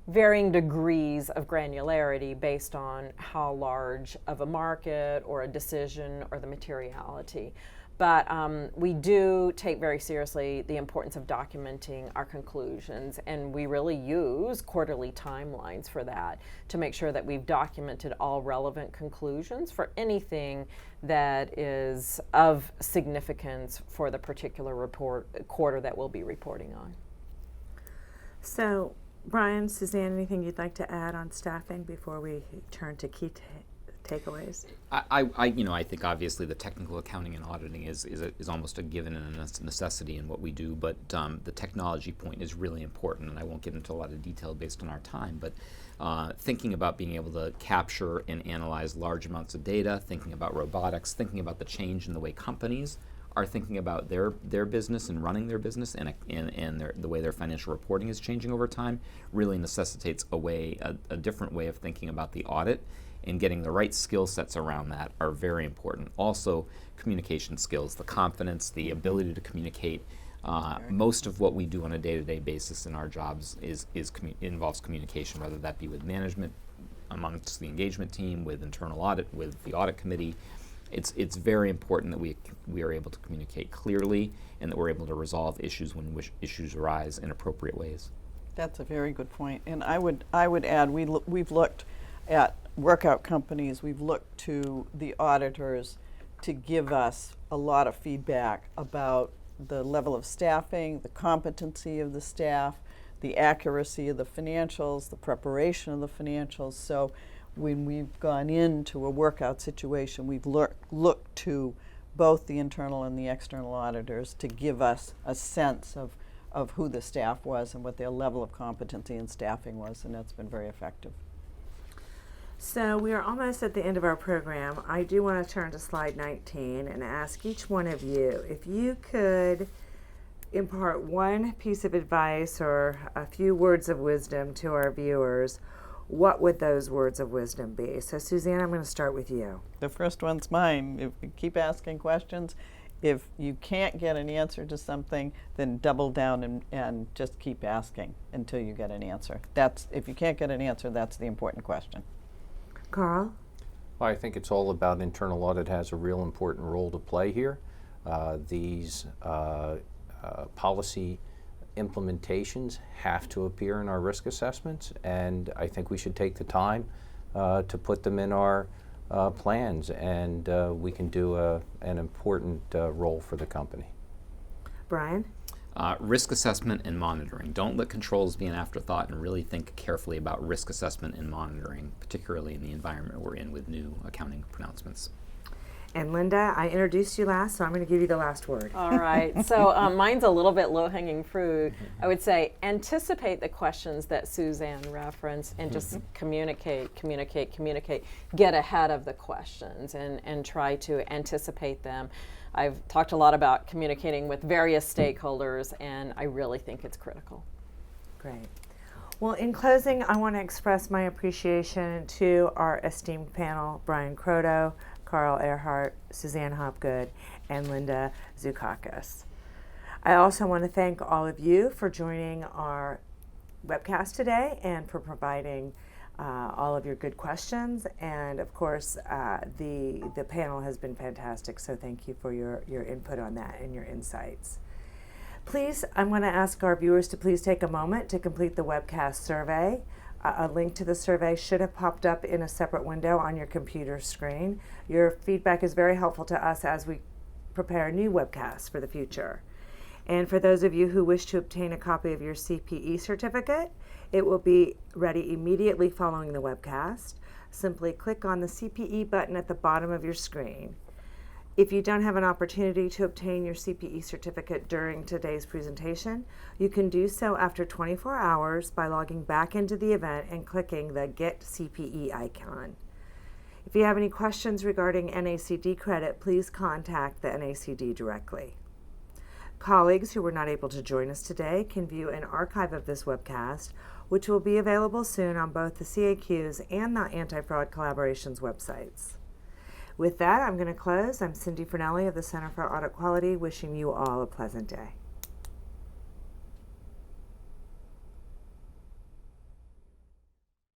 Speaker 4: varying degrees of granularity based on how large of a market or a decision or the materiality. But we do take very seriously the importance of documenting our conclusions, and we really use quarterly timelines for that to make sure that we've documented all relevant conclusions for anything that is of significance for the particular quarter that we'll be reporting on.
Speaker 1: So, Brian, Suzanne, anything you'd like to add on staffing before we turn to key takeaways?
Speaker 2: I think obviously the technical accounting and auditing is almost a given and a necessity in what we do, but the technology point is really important, and I won't get into a lot of detail based on our time, but thinking about being able to capture and analyze large amounts of data, thinking about robotics, thinking about the change in the way companies are thinking about their business and running their business, and the way their financial reporting is changing over time, really necessitates a different way of thinking about the audit and getting the right skill sets around that are very important. Also, communication skills, the confidence, the ability to communicate. Most of what we do on a day-to-day basis in our jobs involves communication, whether that be with management, amongst the engagement team, with internal audit, with the audit committee. It's very important that we are able to communicate clearly and that we're able to resolve issues when issues arise in appropriate ways.
Speaker 5: That's a very good point. And I would add, we've looked at workout companies, we've looked to the auditors to give us a lot of feedback about the level of staffing, the competency of the staff, the accuracy of the financials, the preparation of the financials. So when we've gone into a workout situation, we've looked to both the internal and the external auditors to give us a sense of who the staff was and what their level of competency and staffing was, and that's been very effective.
Speaker 1: So we are almost at the end of our program. I do want to turn to slide 19 and ask each one of you if you could impart one piece of advice or a few words of wisdom to our viewers. What would those words of wisdom be? So Suzanne, I'm going to start with you.
Speaker 5: The first one's mine. If you keep asking questions, if you can't get an answer to something, then double down and just keep asking until you get an answer. If you can't get an answer, that's the important question.
Speaker 1: Carl?
Speaker 3: Well, I think it's all about internal audit has a real important role to play here. These policy implementations have to appear in our risk assessments, and I think we should take the time to put them in our plans, and we can do an important role for the company.
Speaker 1: Brian?
Speaker 2: Risk assessment and monitoring. Don't let controls be an afterthought, and really think carefully about risk assessment and monitoring, particularly in the environment we're in with new accounting pronouncements.
Speaker 1: And Linda, I introduced you last, so I'm going to give you the last word.
Speaker 4: All right. So mine's a little bit low-hanging fruit. I would say anticipate the questions that Suzanne referenced and just communicate. Get ahead of the questions and try to anticipate them. I've talked a lot about communicating with various stakeholders, and I really think it's critical.
Speaker 1: Great. Well, in closing, I want to express my appreciation to our esteemed panel, Brian Croto, Carl Earhart, Suzanne Hopgood, and Linda Dukakis. I also want to thank all of you for joining our webcast today and for providing all of your good questions. And of course, the panel has been fantastic, so thank you for your input on that and your insights. Please, I'm going to ask our viewers to please take a moment to complete the webcast survey. A link to the survey should have popped up in a separate window on your computer screen. Your feedback is very helpful to us as we prepare new webcasts for the future. And for those of you who wish to obtain a copy of your CPE certificate, it will be ready immediately following the webcast. Simply click on the CPE button at the bottom of your screen. If you don't have an opportunity to obtain your CPE certificate during today's presentation, you can do so after 24 hours by logging back into the event and clicking the Get CPE icon. If you have any questions regarding NACD credit, please contact the NACD directly. Colleagues who were not able to join us today can view an archive of this webcast, which will be available soon on both the CAQ's and the Anti-Fraud Collaboration's websites. With that, I'm going to close. I'm Cindy Fernelli of the Center for Audit Quality, wishing you all a pleasant day.